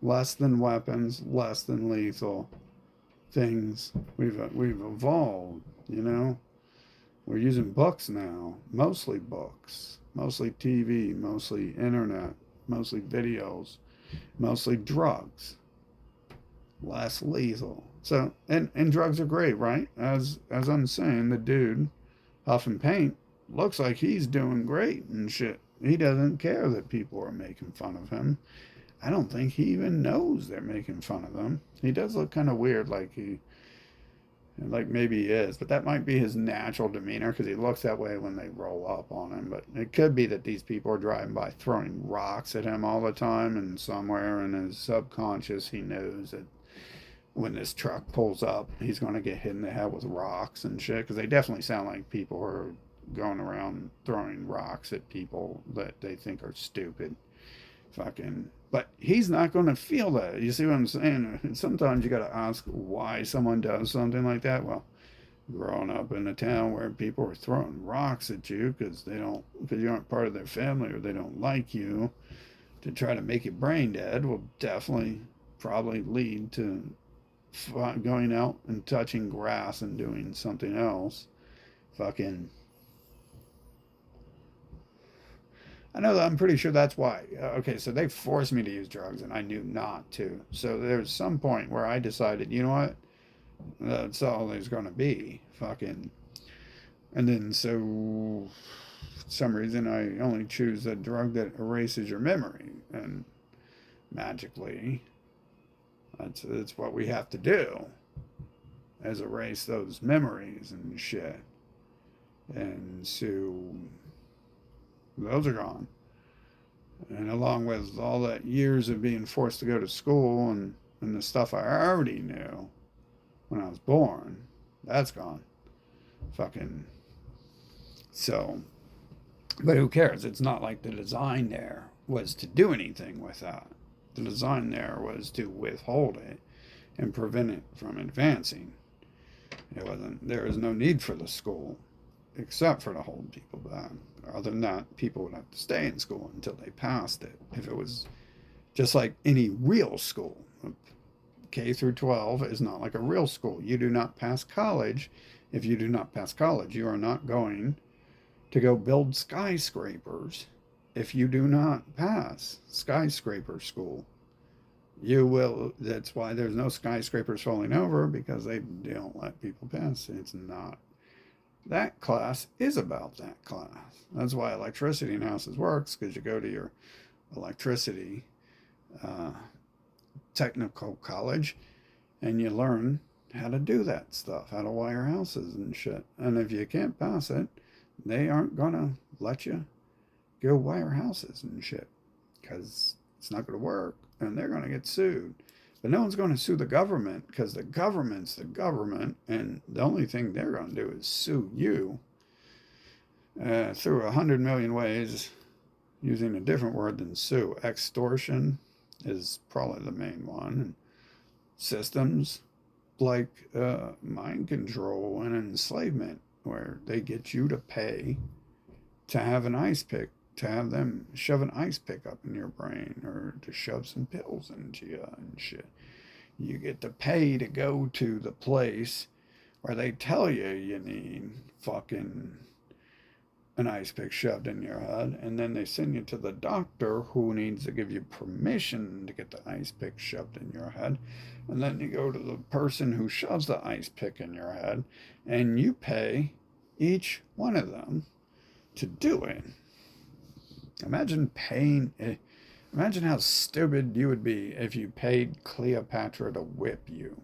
Less than weapons, less than lethal things. We've evolved, you know. We're using books now, mostly books, mostly TV, mostly internet, mostly videos, mostly drugs. Less lethal. And drugs are great, right? As I'm saying, the dude huffing paint looks like he's doing great and shit. He doesn't care that people are making fun of him. I don't think he even knows they're making fun of him. He does look kind of weird, like maybe he is, but that might be his natural demeanor because he looks that way when they roll up on him. But it could be that these people are driving by throwing rocks at him all the time, and somewhere in his subconscious he knows that when this truck pulls up, he's going to get hit in the head with rocks and shit. Because they definitely sound like people who are going around throwing rocks at people that they think are stupid. Fucking. But he's not going to feel that. You see what I'm saying? Sometimes you got to ask why someone does something like that. Well, growing up in a town where people are throwing rocks at you because you aren't part of their family or they don't like you, to try to make you brain dead will definitely probably lead to going out and touching grass and doing something else. Fucking. I know that I'm pretty sure that's why. Okay, so they forced me to use drugs and I knew not to. So there's some point where I decided, you know what? That's all there's going to be. Fucking. And then so for some reason I only choose a drug that erases your memory. And magically, that's what we have to do, is erase those memories and shit. And so those are gone. And along with all that years of being forced to go to school and the stuff I already knew when I was born, that's gone. Fucking. So, but who cares? It's not like the design there was to do anything with that. The design there was to withhold it and prevent it from advancing. It wasn't. There was no need for the school, except for to hold people back. Other than that, people would have to stay in school until they passed it. If it was just like any real school, K through 12 is not like a real school. You do not pass college. If you do not pass college, you are not going to go build skyscrapers. If you do not pass skyscraper school, you will. That's why there's no skyscrapers falling over, because they don't let people pass. It's not. That class is about that class. That's why electricity in houses works, because you go to your electricity uh, technical college and you learn how to do that stuff, how to wire houses and shit. And if you can't pass it, they aren't going to let you go wire houses and shit, because it's not going to work and they're going to get sued. But no one's going to sue the government, because the government's the government, and the only thing they're going to do is sue you through 100 million ways, using a different word than sue. Extortion is probably the main one. And systems like mind control and enslavement, where they get you to pay to have an ice pick, to have them shove an ice pick up in your brain, or to shove some pills into you and shit. You get to pay to go to the place where they tell you you need fucking an ice pick shoved in your head, and then they send you to the doctor who needs to give you permission to get the ice pick shoved in your head, and then you go to the person who shoves the ice pick in your head, and you pay each one of them to do it. Imagine paying. Imagine how stupid you would be if you paid Cleopatra to whip you.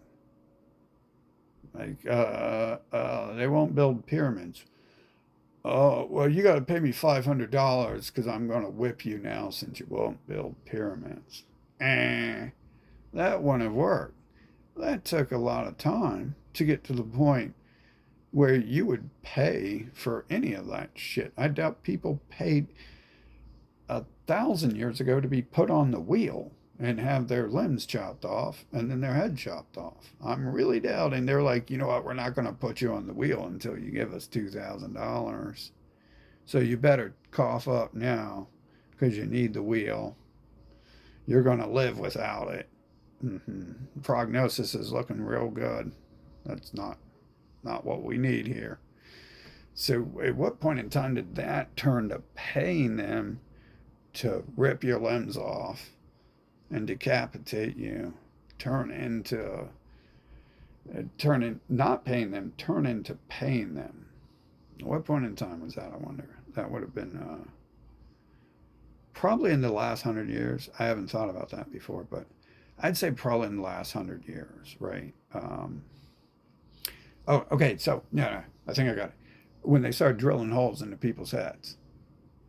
Like, they won't build pyramids. Oh, well, you got to pay me $500 because I'm going to whip you now since you won't build pyramids. That wouldn't have worked. That took a lot of time to get to the point where you would pay for any of that shit. I doubt people paid 1,000 years ago to be put on the wheel and have their limbs chopped off and then their head chopped off. I'm really doubting. They're like, you know what, we're not going to put you on the wheel until you give us $2,000. So you better cough up now because you need the wheel. You're going to live without it. Prognosis is looking real good. That's not what we need here. So at what point in time did that turn to paying them to rip your limbs off and decapitate you, not paying them, turn into paying them? What point in time was that? I wonder. That would have been probably in the last 100 years. I haven't thought about that before, but I'd say probably in the last 100 years, right? Oh, okay. So yeah, I think I got it. When they started drilling holes into people's heads,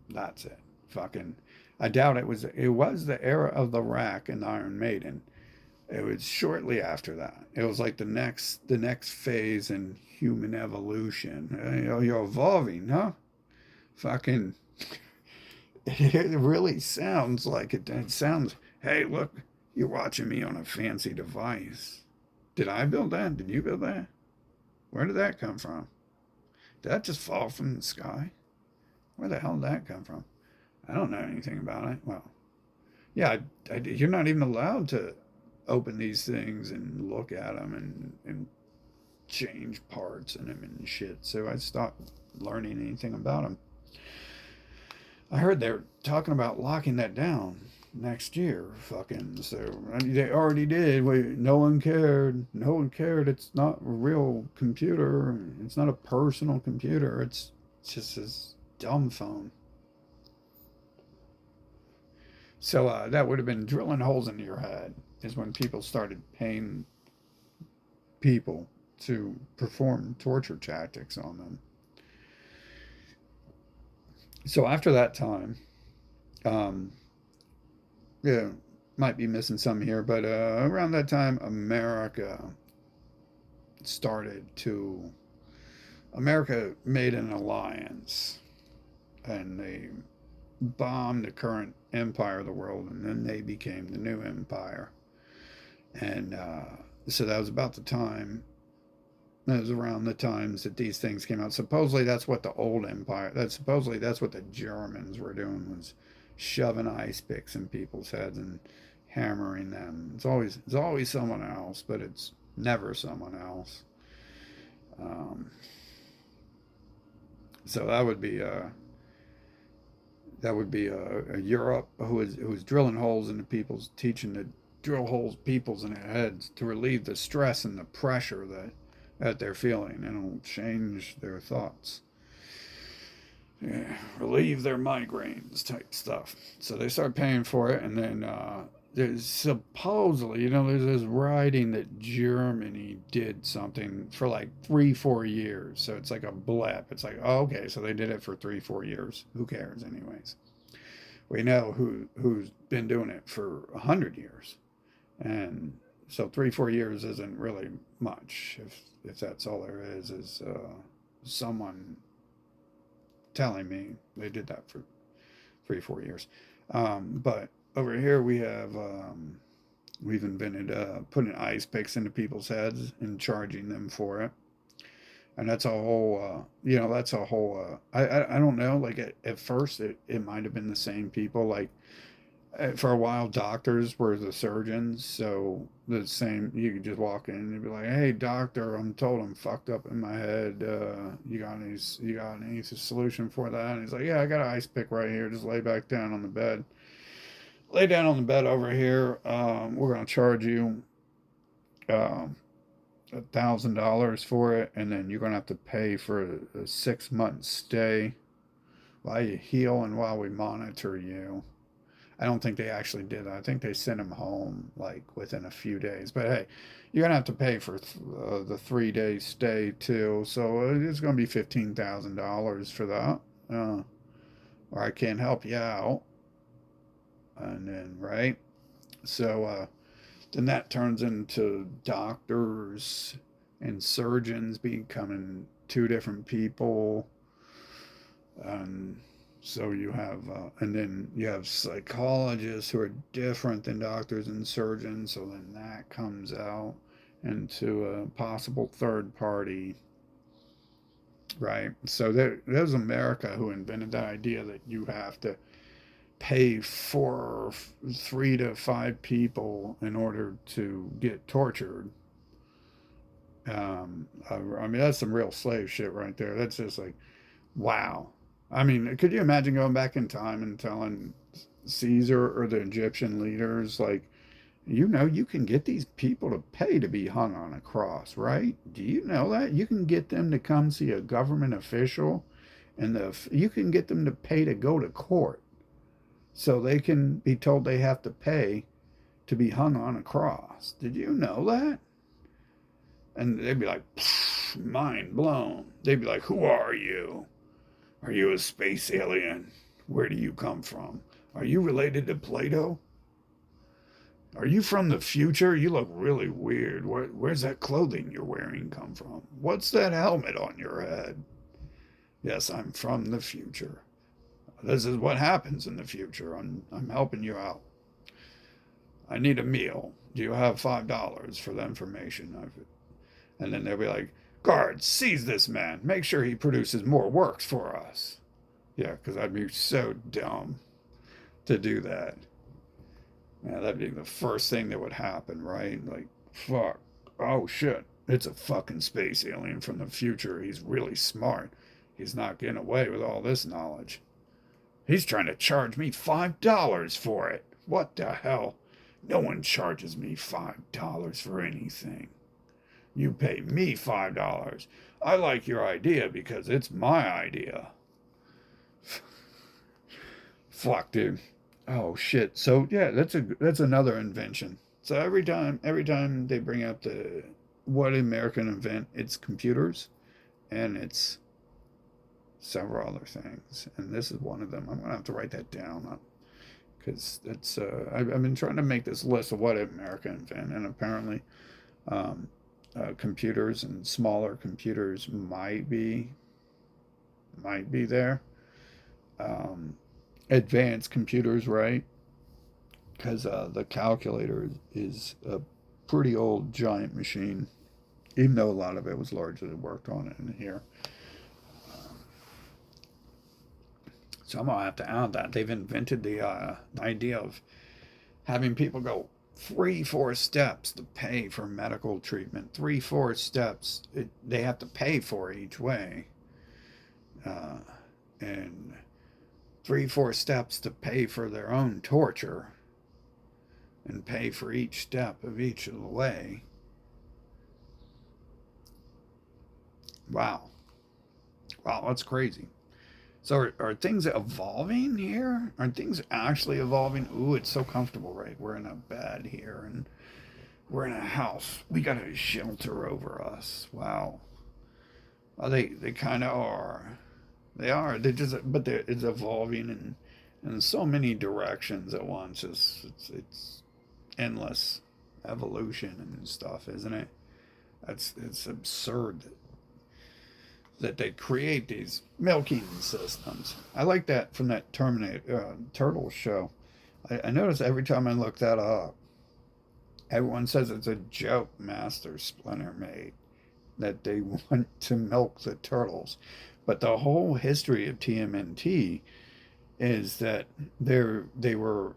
that's it. Fucking, I doubt it was. It was the era of the rack and the Iron Maiden. It was shortly after that. It was like the next phase in human evolution. You're evolving, huh? Fucking, it really sounds like it. It sounds. Hey, look, you're watching me on a fancy device. Did I build that? Did you build that? Where did that come from? Did that just fall from the sky? Where the hell did that come from? I don't know anything about it. Well, yeah, you're not even allowed to open these things and look at them and change parts in them and shit. So I stopped learning anything about them. I heard they're talking about locking that down next year. Fucking so they already did. No one cared. No one cared. It's not a real computer. It's not a personal computer. It's just this dumb phone. So that would have been drilling holes into your head. Is when people started paying people to perform torture tactics on them. So after that time, um, yeah, might be missing some here, but around that time, started to America made an alliance, and they bombed the current empire of the world, and then they became the new empire. And so that was about the time. That was around the times that these things came out. Supposedly, that's what the old empire. That's what the Germans were doing, was shoving ice picks in people's heads and hammering them. It's always someone else, but it's never someone else. Um, so that would be a Europe who was drilling holes into people's, teaching to drill holes people's in their heads to relieve the stress and the pressure that they're feeling, and it'll change their thoughts. Yeah, relieve their migraines type stuff. So they start paying for it, and then there's supposedly, there's this writing that Germany did something for like 3, 4 years. So it's like a blip. It's like, oh, okay, so they did it for 3, 4 years. Who cares, anyways? We know who's been doing it for 100 years, and so 3, 4 years isn't really much if that's all there is someone telling me they did that for 3, 4 years. But over here we've invented putting ice picks into people's heads and charging them for it, and that's a whole that's a whole I don't know, like at first it might have been the same people, like for a while doctors were the surgeons, so the same, you could just walk in and be like, hey doctor, I'm told I'm fucked up in my head, you got any solution for that? And he's like, yeah, I got an ice pick right here, just lay back down on the bed, lay down on the bed over here, we're going to charge you um, $1,000 for it, and then you're going to have to pay for a 6 month stay while you heal and while we monitor you. I don't think they actually did that. I think they sent him home like within a few days. But hey, you're gonna have to pay for the 3 day stay too. So it's gonna be $15,000 for that. Uh, or I can't help you out. And then right, so then that turns into doctors and surgeons becoming two different people. And so and then you have psychologists who are different than doctors and surgeons. So then that comes out into a possible third party, right? So that was America who invented that idea that you have to pay for 3 to 5 people in order to get tortured. I mean, that's some real slave shit right there. That's just like, wow. I mean, could you imagine going back in time and telling Caesar or the Egyptian leaders, like, You know, you can get these people to pay to be hung on a cross, right? Do you know that? You can get them to come see a government official, and you can get them to pay to go to court so they can be told they have to pay to be hung on a cross. Did you know that? And they'd be like, mind blown. They'd be like, who are you? Are you a space alien? Where do you come from? Are you related to Plato? Are you from the future? You look really weird. Where's that clothing you're wearing come from? What's that helmet on your head? Yes, I'm from the future. This is what happens in the future. I'm helping you out. I need a meal. Do you have $5 for the information? And then they'll be like, guards, seize this man. Make sure he produces more works for us. Yeah, because I'd be so dumb to do that. Yeah, that'd be the first thing that would happen, right? Like, fuck. Oh, shit. It's a fucking space alien from the future. He's really smart. He's not getting away with all this knowledge. He's trying to charge me $5 for it. What the hell? No one charges me $5 for anything. You pay me $5. I like your idea because it's my idea. Fuck, dude. Oh shit. So yeah, that's another invention. So every time they bring up the what American invent, it's computers, and it's several other things, and this is one of them. I'm gonna have to write that down because it's I've been trying to make this list of what America invent, and apparently um, computers and smaller computers might be there. Um, Advanced computers, right? Because the calculator is a pretty old giant machine, even though a lot of it was largely worked on in here. So I'm gonna have to add that they've invented the idea of having people go 3, 4 steps to pay for medical treatment. 3, 4 steps they have to pay for each way, uh, and 3, 4 steps to pay for their own torture and pay for each step of each of the way. Wow, wow, that's crazy. So are things evolving here? Are things actually evolving? Ooh, it's so comfortable, right? We're in a bed here, and we're in a house. We got a shelter over us. Wow. Well, they kind of are. They are. It's evolving in so many directions at once. It's endless evolution and stuff, isn't it? It's absurd that they create these milking systems. I like that from that Terminator Turtle show. I notice every time I look that up, everyone says it's a joke Master Splinter made that they want to milk the turtles. But the whole history of TMNT is that they were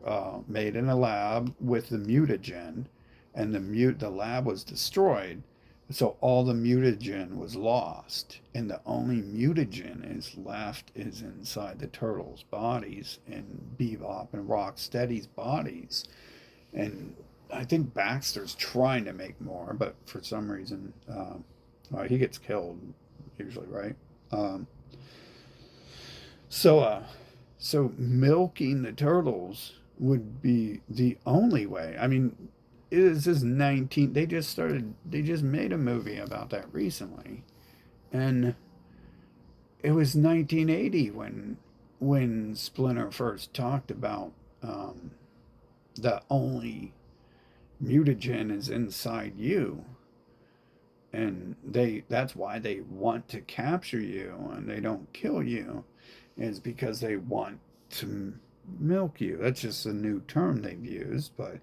made in a lab with the mutagen, and the lab was destroyed, so all the mutagen was lost, and the only mutagen is left is inside the turtles' bodies and Bebop and Rocksteady's bodies. And I think Baxter's trying to make more, but for some reason, well, he gets killed usually, right? Um, so, uh, so milking the turtles would be the only way. I mean, it is this 19. They just made a movie about that recently, and it was 1980 when Splinter first talked about um, the only mutagen is inside you, and that's why they want to capture you and they don't kill you, is because they want to milk you. That's just a new term they've used, but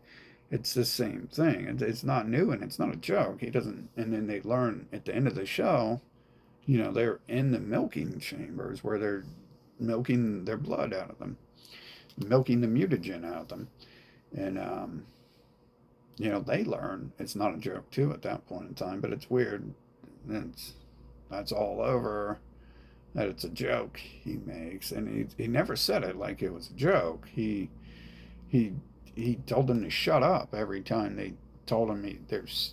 it's the same thing. It's not new and it's not a joke. He doesn't. And then they learn at the end of the show, they're in the milking chambers where they're milking their blood out of them, milking the mutagen out of them, and they learn it's not a joke too at that point in time. But it's weird. That's all over. That it's a joke he makes, and he never said it like it was a joke. He he told them to shut up every time they told him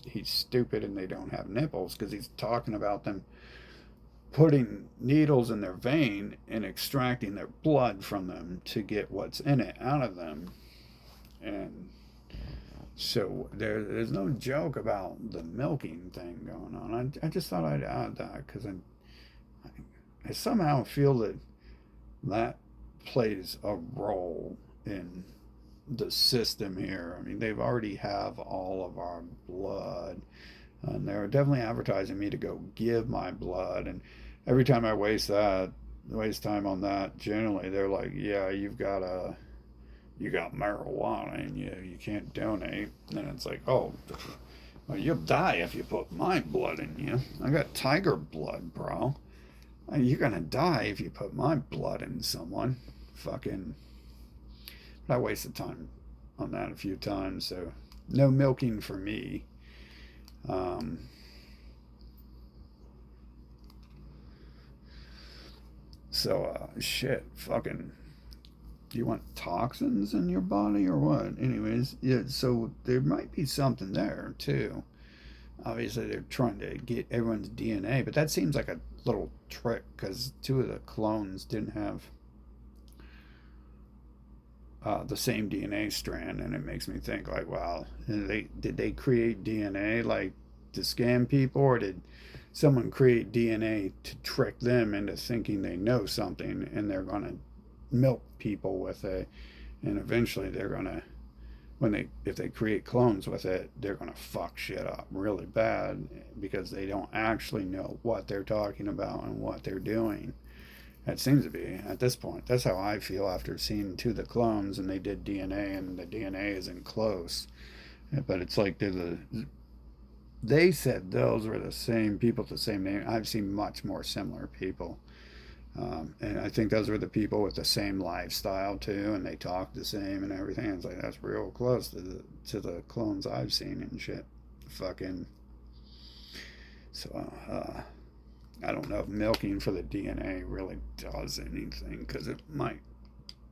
he's stupid and they don't have nipples, because he's talking about them putting needles in their vein and extracting their blood from them to get what's in it out of them. And so there's no joke about the milking thing going on. I just thought I'd add that because I somehow feel that that plays a role in the system here. I mean, they've already have all of our blood, and they're definitely advertising me to go give my blood. And every time I waste time on that, generally they're like, "Yeah, you got marijuana and you can't donate." And it's like, "Oh, well, you'll die if you put my blood in you. I got tiger blood, bro. You're gonna die if you put my blood in someone." Fucking, I wasted time on that a few times, so no milking for me. Um, shit, fucking, do you want toxins in your body or what? Anyways, yeah, so there might be something there too. Obviously, they're trying to get everyone's DNA, but that seems like a little trick because two of the clones didn't have the same DNA strand, and it makes me think like, wow, did they create DNA like to scam people, or did someone create DNA to trick them into thinking they know something, and they're gonna milk people with it, and eventually they're gonna if they create clones with it, they're gonna fuck shit up really bad because they don't actually know what they're talking about and what they're doing. It seems to be at this point. That's how I feel after seeing two of the clones and they did DNA and the DNA isn't close. But it's like they said those were the same people with the same name. I've seen much more similar people. And I think those were the people with the same lifestyle too, and they talk the same and everything. It's like that's real close to the clones I've seen and shit. Fucking. So I don't know if milking for the DNA really does anything because it might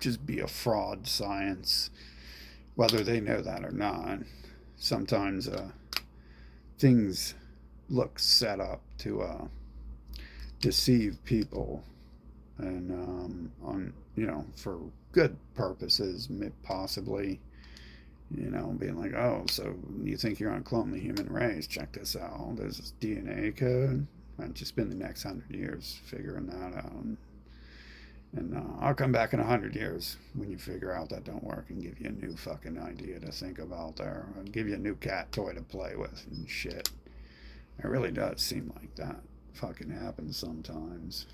just be a fraud science, whether they know that or not. Sometimes things look set up to deceive people, and on for good purposes, possibly. Being like, oh, so you think you're on clone the human race? Check this out. There's this DNA code. I've just spend the next 100 years figuring that out, and I'll come back in 100 years when you figure out that don't work and give you a new fucking idea to think about there. I'll give you a new cat toy to play with and shit. It really does seem like that fucking happens sometimes.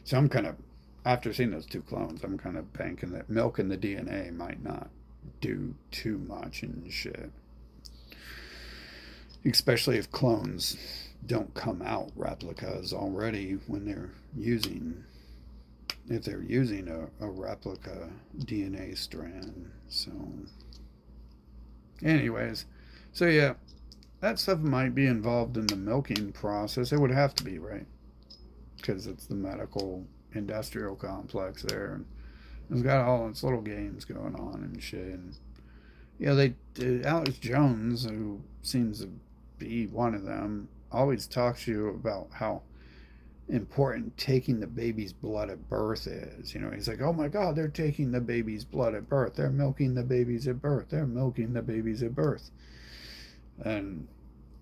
So I'm kind of, after seeing those two clones, I'm kind of banking that milking the DNA might not do too much and shit. Especially if clones don't come out replicas already when if they're using a replica DNA strand. So, anyways, so yeah, that stuff might be involved in the milking process. It would have to be, right? Because it's the medical industrial complex there. And it's got all its little games going on and shit. And, Alex Jones, who seems to be one of them, always talks to you about how important taking the baby's blood at birth is. He's like, oh my God, they're taking the baby's blood at birth. They're milking the babies at birth. They're milking the babies at birth. And,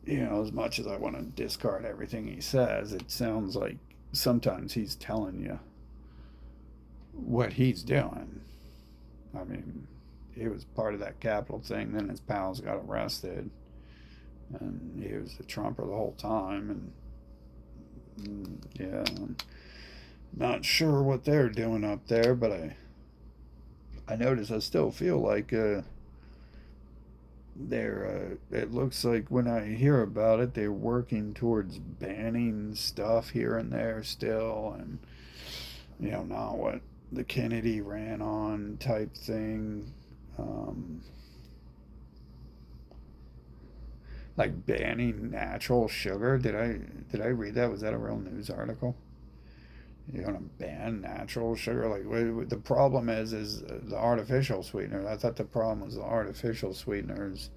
as much as I want to discard everything he says, it sounds like sometimes he's telling you what he's doing. I mean, he was part of that Capitol thing, then his pals got arrested, and he was the Trumper the whole time, and yeah, I'm not sure what they're doing up there, but I notice I still feel like it looks like when I hear about it, they're working towards banning stuff here and there still, and not what the Kennedy ran on type thing. Like banning natural sugar. Did I read that? Was that a real news article? You want to ban natural sugar? Like the problem is the artificial sweetener. I thought the problem was the artificial sweeteners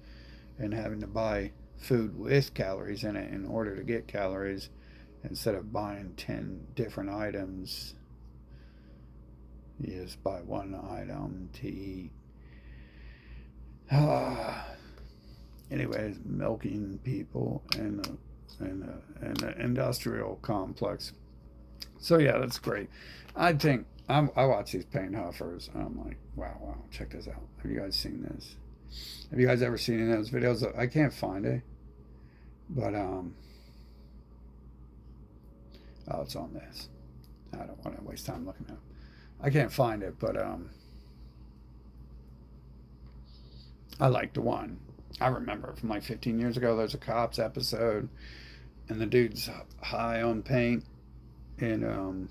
and having to buy food with calories in it in order to get calories instead of buying 10 different items. You just buy one item to eat. Anyways, milking people and the industrial complex. So yeah, that's great. I watch these paint huffers and I'm like, wow, check this out. Have you guys seen this? Have you guys ever seen any of those videos? I can't find it, but oh, it's on this. I don't want to waste time looking at it. I can't find it, but I like the one. I remember from like 15 years ago. There's a cops episode, and the dude's high on paint, and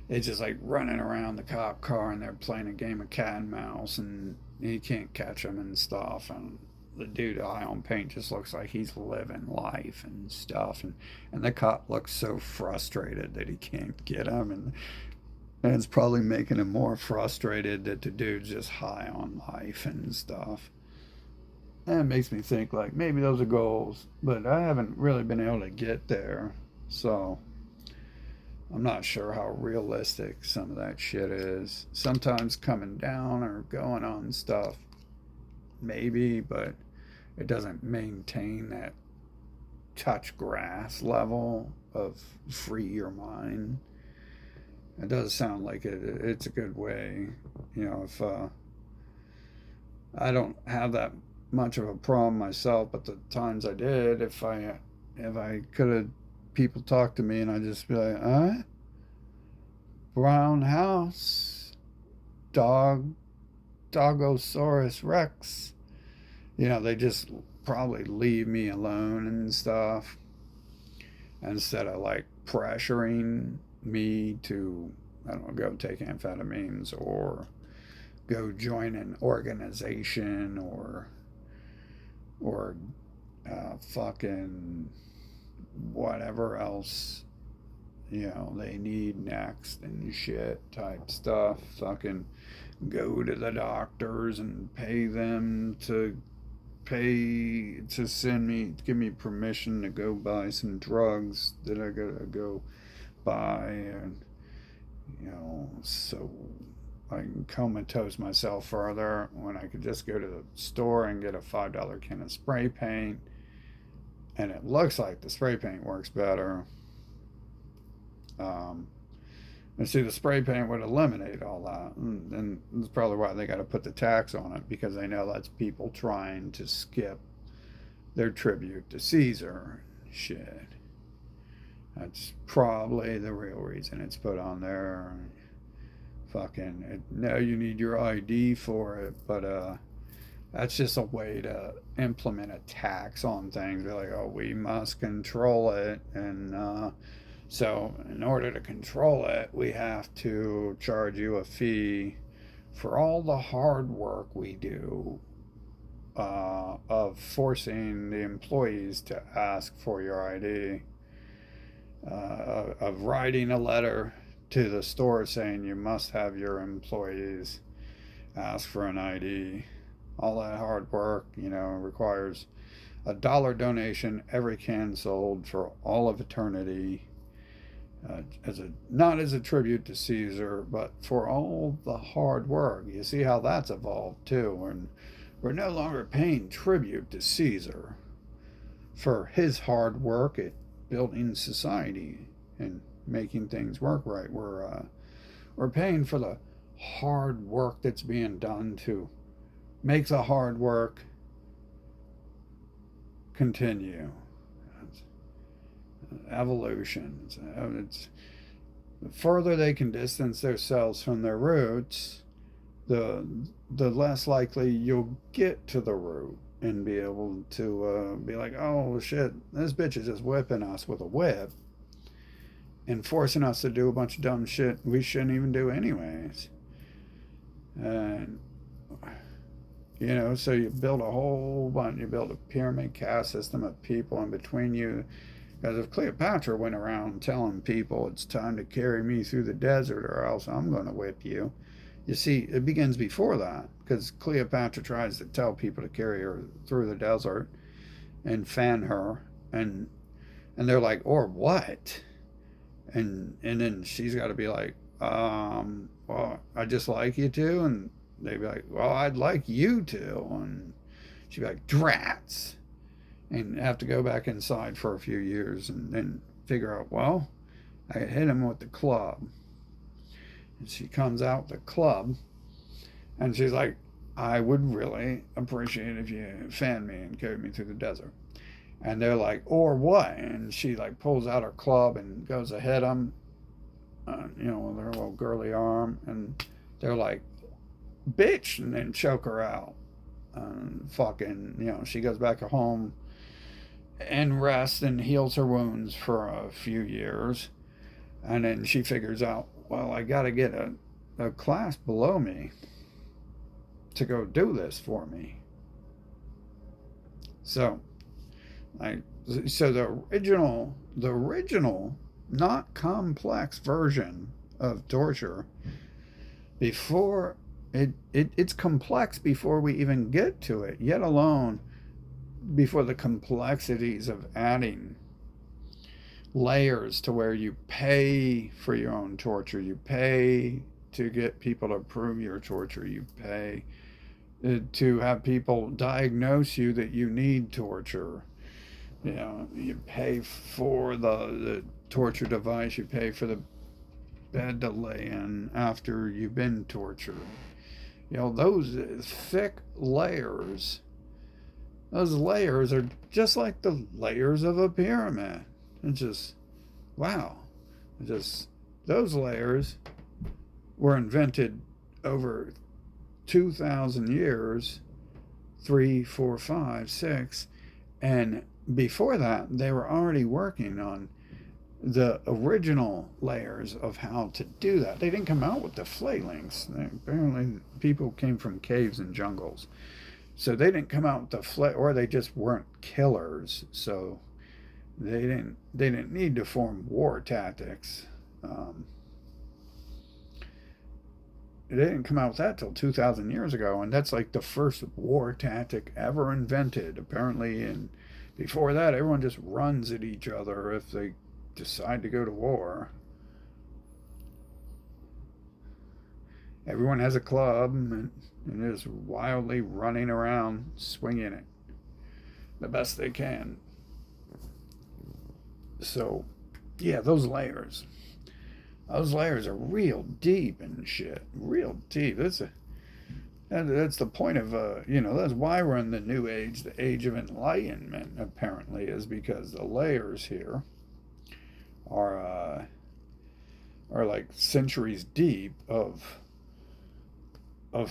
it's just like running around the cop car, and they're playing a game of cat and mouse, and he can't catch them and stuff, and the dude high on paint just looks like he's living life and stuff, and the cop looks so frustrated that he can't get him, and it's probably making him more frustrated that the dude's just high on life and stuff. And it makes me think like maybe those are goals, but I haven't really been able to get there. So I'm not sure how realistic some of that shit is. Sometimes coming down or going on stuff, maybe, but it doesn't maintain that touch grass level of free your mind. It does sound like it's a good way. If I don't have that much of a problem myself, but the times I did, if I could have people talk to me and I just be like, brown house, dogosaurus rex. They just probably leave me alone and stuff instead of like pressuring me to, I don't know, go take amphetamines or go join an organization or fucking whatever else they need next and shit type stuff. Fucking go to the doctors and pay them to give me permission to go buy some drugs that I gotta go buy, and so I can comatose myself further when I could just go to the store and get a $5 can of spray paint, and it looks like the spray paint works better. And see, the spray paint would eliminate all that, and that's probably why they got to put the tax on it, because they know that's people trying to skip their tribute to Caesar. Shit. That's probably the real reason it's put on there. No, you need your ID for it, but that's just a way to implement a tax on things. They're like, oh, we must control it, and so in order to control it, we have to charge you a fee for all the hard work we do of forcing the employees to ask for your ID, of writing a letter to the store saying you must have your employees ask for an ID. All that hard work, requires a dollar donation every can sold for all of eternity, not as a tribute to Caesar, but for all the hard work. You see how that's evolved too, and we're no longer paying tribute to Caesar for his hard work at building society and making things work right. We're paying for the hard work that's being done to make the hard work continue. Evolution. It's the further they can distance themselves from their roots, the less likely you'll get to the root and be able to be like, oh shit, this bitch is just whipping us with a whip and forcing us to do a bunch of dumb shit we shouldn't even do anyways. And so you build a whole bunch, you build a pyramid caste system of people in between you, Because if Cleopatra went around telling people it's time to carry me through the desert or else I'm going to whip you, you see, it begins before that. Because Cleopatra tries to tell people to carry her through the desert and fan her, and they're like, or what? And then she's got to be like, well, I just like you to, and they'd be like, well, I'd like you to, and she'd be like, drats, and have to go back inside for a few years, and then figure out, well, I could hit him with the club, and she comes out with the club, and she's like, I would really appreciate if you fan me and carry me through the desert. And they're like, or what? And she like pulls out her club and goes to hit them, with her little girly arm. And they're like, bitch, and then choke her out. And fucking, she goes back home and rests and heals her wounds for a few years. And then she figures out, well, I got to get a class below me to go do this for me. So the original, not complex version of torture, before it's complex before we even get to it, yet alone before the complexities of adding layers to where you pay for your own torture, you pay to get people to approve your torture, you pay to have people diagnose you that you need torture. You pay for the torture device, you pay for the bed to lay in after you've been tortured. Those thick layers, those layers are just like the layers of a pyramid. It's just, wow. Those layers were invented over 2,000 years, 3, 4, 5, 6, and before that, they were already working on the original layers of how to do that. They didn't come out with the flailings. Apparently, people came from caves and jungles. So they didn't come out with the or they just weren't killers. So they didn't need to form war tactics. They didn't come out with that till 2,000 years ago, and that's like the first war tactic ever invented, apparently. And before that, everyone just runs at each other if they decide to go to war. Everyone has a club and is wildly running around, swinging it the best they can. So, yeah, those layers are real deep and shit. Real deep. That's the point of, that's why we're in the new age, the age of enlightenment, apparently, is because the layers here are like centuries deep of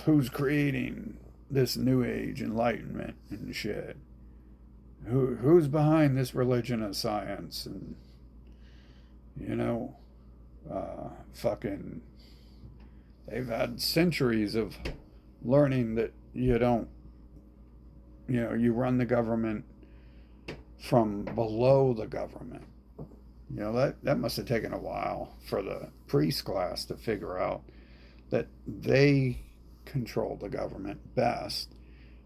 who's creating this new age enlightenment and shit. Who's behind this religion of science, and fucking they've had centuries of learning that you run the government from below the government. That must have taken a while for the priest class to figure out that they control the government best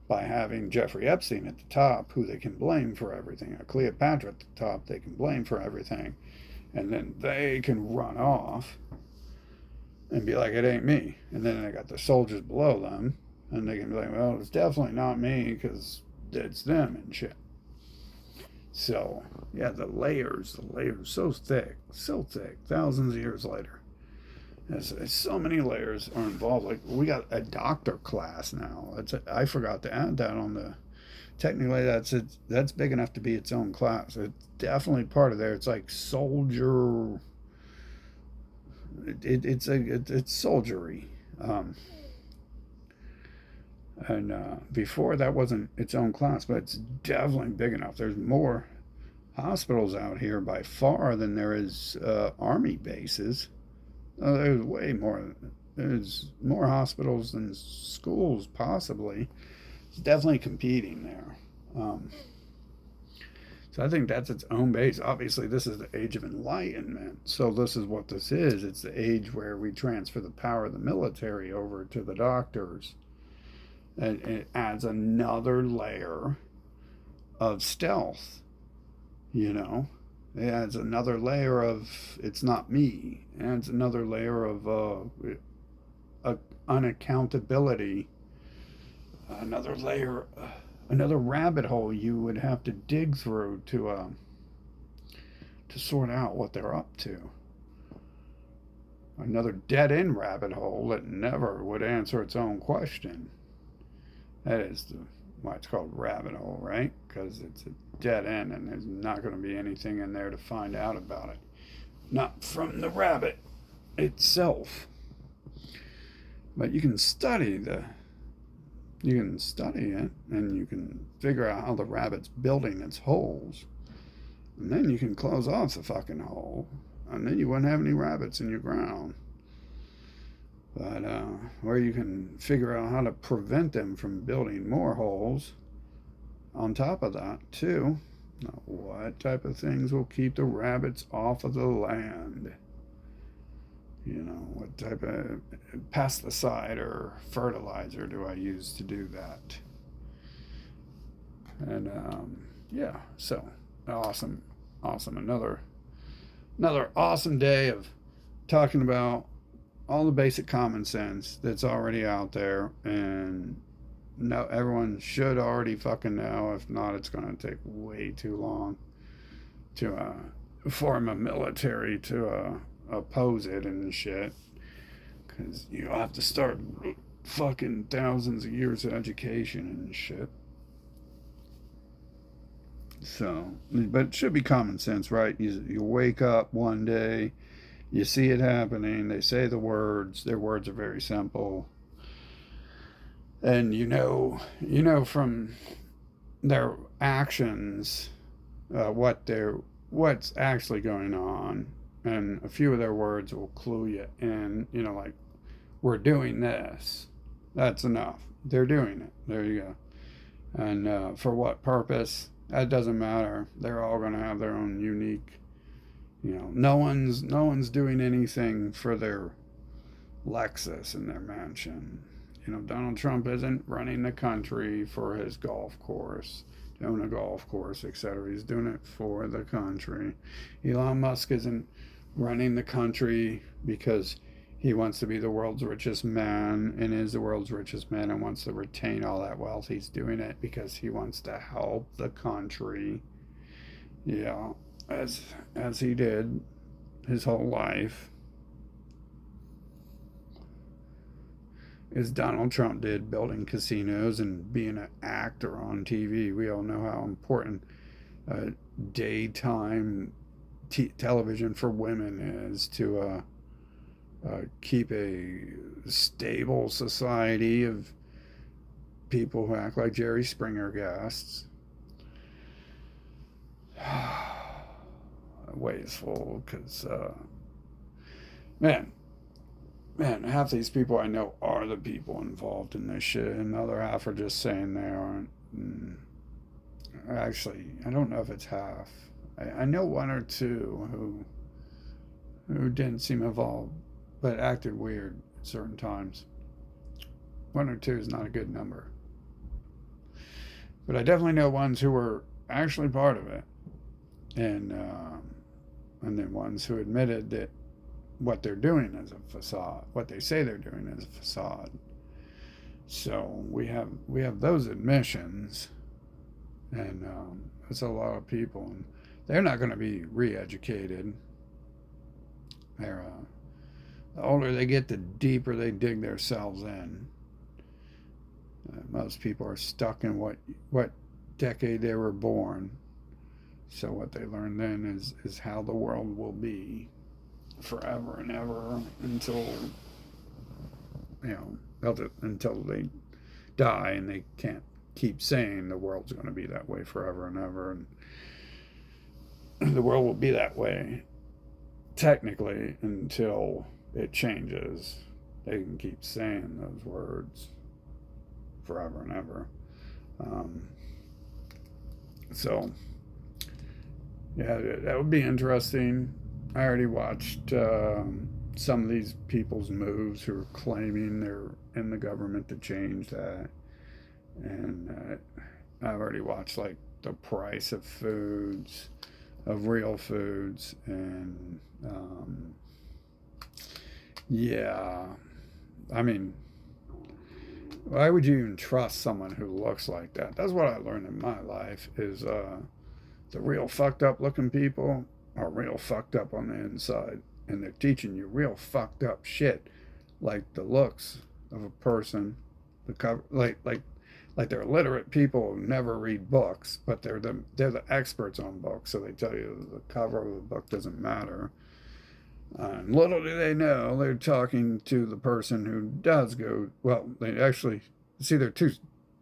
by having Jeffrey Epstein at the top, who they can blame for everything, or Cleopatra at the top they can blame for everything, and then they can run off and be like, it ain't me. And then they got the soldiers below them, and they can be like, well, it's definitely not me because it's them and shit. So, yeah, the layers, so thick, thousands of years later. There's so many layers are involved. Like, we got a doctor class now. I forgot to add that on the. Technically, that's big enough to be its own class. It's definitely part of there. It's like soldier. It's soldiery. And before that wasn't its own class, but it's definitely big enough. There's more hospitals out here by far than there is army bases. There's way more. There's more hospitals than schools, possibly. It's definitely competing there. So I think that's its own base. Obviously, this is the age of enlightenment. So this is what this is. It's the age where we transfer the power of the military over to the doctors. And it adds another layer of stealth, you know. It adds another layer of it's not me. It adds another layer of unaccountability. Another layer, another rabbit hole you would have to dig through to sort out what they're up to. Another dead end rabbit hole that never would answer its own question. That is why it's called rabbit hole, right? Because it's a dead end and there's not going to be anything in there to find out about it. Not from the rabbit itself. But you can study it and you can figure out how the rabbit's building its holes. And then you can close off the fucking hole. And then you wouldn't have any rabbits in your ground. But, or you can figure out how to prevent them from building more holes on top of that, too. Now, what type of things will keep the rabbits off of the land? You know, what type of pesticide or fertilizer do I use to do that? And, yeah, so awesome. Another awesome day of talking about all the basic common sense that's already out there, and no, everyone should already fucking know. If not, it's going to take way too long to form a military to oppose it and shit, because you have to start fucking thousands of years of education and shit. So, but it should be common sense, right? You wake up one day, you see it happening, they say the words, their words are very simple. And you know from their actions what's actually going on. And a few of their words will clue you in, like, we're doing this. That's enough. They're doing it. There you go. And for what purpose? That doesn't matter. They're all going to have their own unique, no one's doing anything for their Lexus in their mansion. Donald Trump isn't running the country for his golf course, to own a golf course, etc. He's doing it for the country. Elon Musk isn't running the country because he wants to be the world's richest man and is the world's richest man and wants to retain all that wealth. He's doing it because he wants to help the country. Yeah, as he did his whole life. As Donald Trump did, building casinos and being an actor on TV. We all know how important daytime television for women is to keep a stable society of people who act like Jerry Springer guests. Wasteful, because man, half these people I know are the people involved in this shit, and the other half are just saying they aren't. Actually, I don't know if it's half. I know one or two who didn't seem involved, but acted weird at certain times. One or two is not a good number. But I definitely know ones who were actually part of it, and then ones who admitted that what they're doing is a facade. What they say they're doing is a facade. So we have those admissions, and it's a lot of people, and they're not going to be re-educated. They're the older they get, the deeper they dig themselves in. Most people are stuck in what decade they were born. So what they learn then is how the world will be forever and ever until they die, and they can't keep saying the world's going to be that way forever and ever, and the world will be that way technically until it changes. They can keep saying those words forever and ever. So Yeah, that would be interesting. I already watched some of these people's moves who are claiming they're in the government to change that. And I've already watched like the price of foods, of real foods. And yeah, I mean, why would you even trust someone who looks like that? That's what I learned in my life is the real fucked up looking people are real fucked up on the inside, and they're teaching you real fucked up shit, like the looks of a person, the cover, like they're illiterate people who never read books, but they're the experts on books, so they tell you the cover of the book doesn't matter. And little do they know, they're talking to the person who does go. Well, they actually see they're too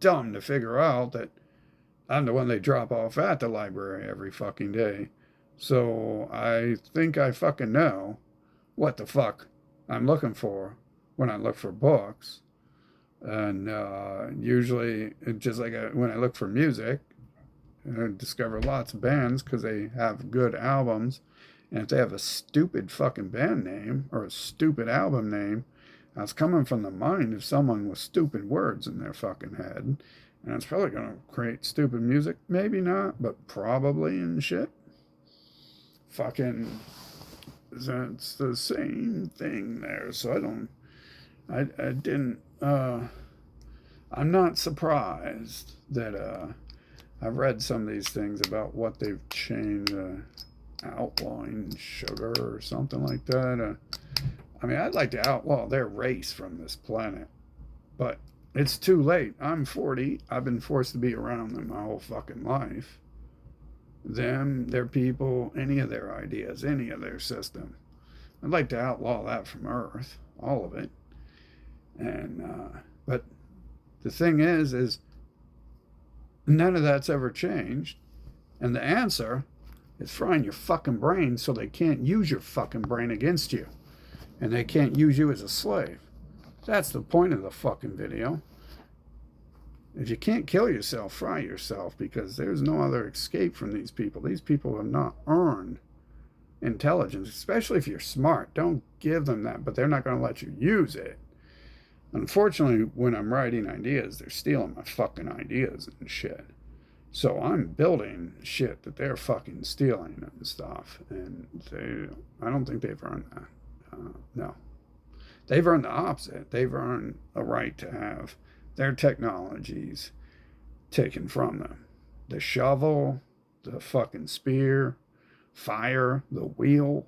dumb to figure out that I'm the one they drop off at the library every fucking day. So I think I fucking know what the fuck I'm looking for when I look for books. And usually, just like when I look for music, I discover lots of bands because they have good albums. And if they have a stupid fucking band name or a stupid album name, that's coming from the mind of someone with stupid words in their fucking head. And it's probably going to create stupid music. Maybe not, but probably and shit. Fucking, that's the same thing there. So I didn't, I'm not surprised that, I've read some of these things about what they've changed, outlawing sugar or something like that. I mean, I'd like to outlaw their race from this planet, but it's too late. I'm 40. I've been forced to be around them my whole fucking life. Them, their people, any of their ideas, any of their system. I'd like to outlaw that from Earth, all of it. And but the thing is none of that's ever changed. And the answer is frying your fucking brain so they can't use your fucking brain against you, and they can't use you as a slave. That's the point of the fucking video. If you can't kill yourself, fry yourself, because there's no other escape from these people. These people have not earned intelligence, especially if you're smart. Don't give them that, but they're not going to let you use it. Unfortunately, when I'm writing ideas, they're stealing my fucking ideas and shit. So I'm building shit that they're fucking stealing and stuff. And I don't think they've earned that. No. They've earned the opposite. They've earned a right to have their technologies taken from them. The shovel, the fucking spear, fire, the wheel.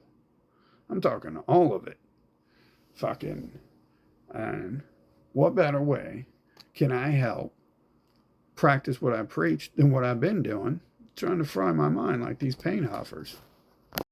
I'm talking all of it. Fucking. And what better way can I help practice what I preach than what I've been doing, trying to fry my mind like these paint huffers?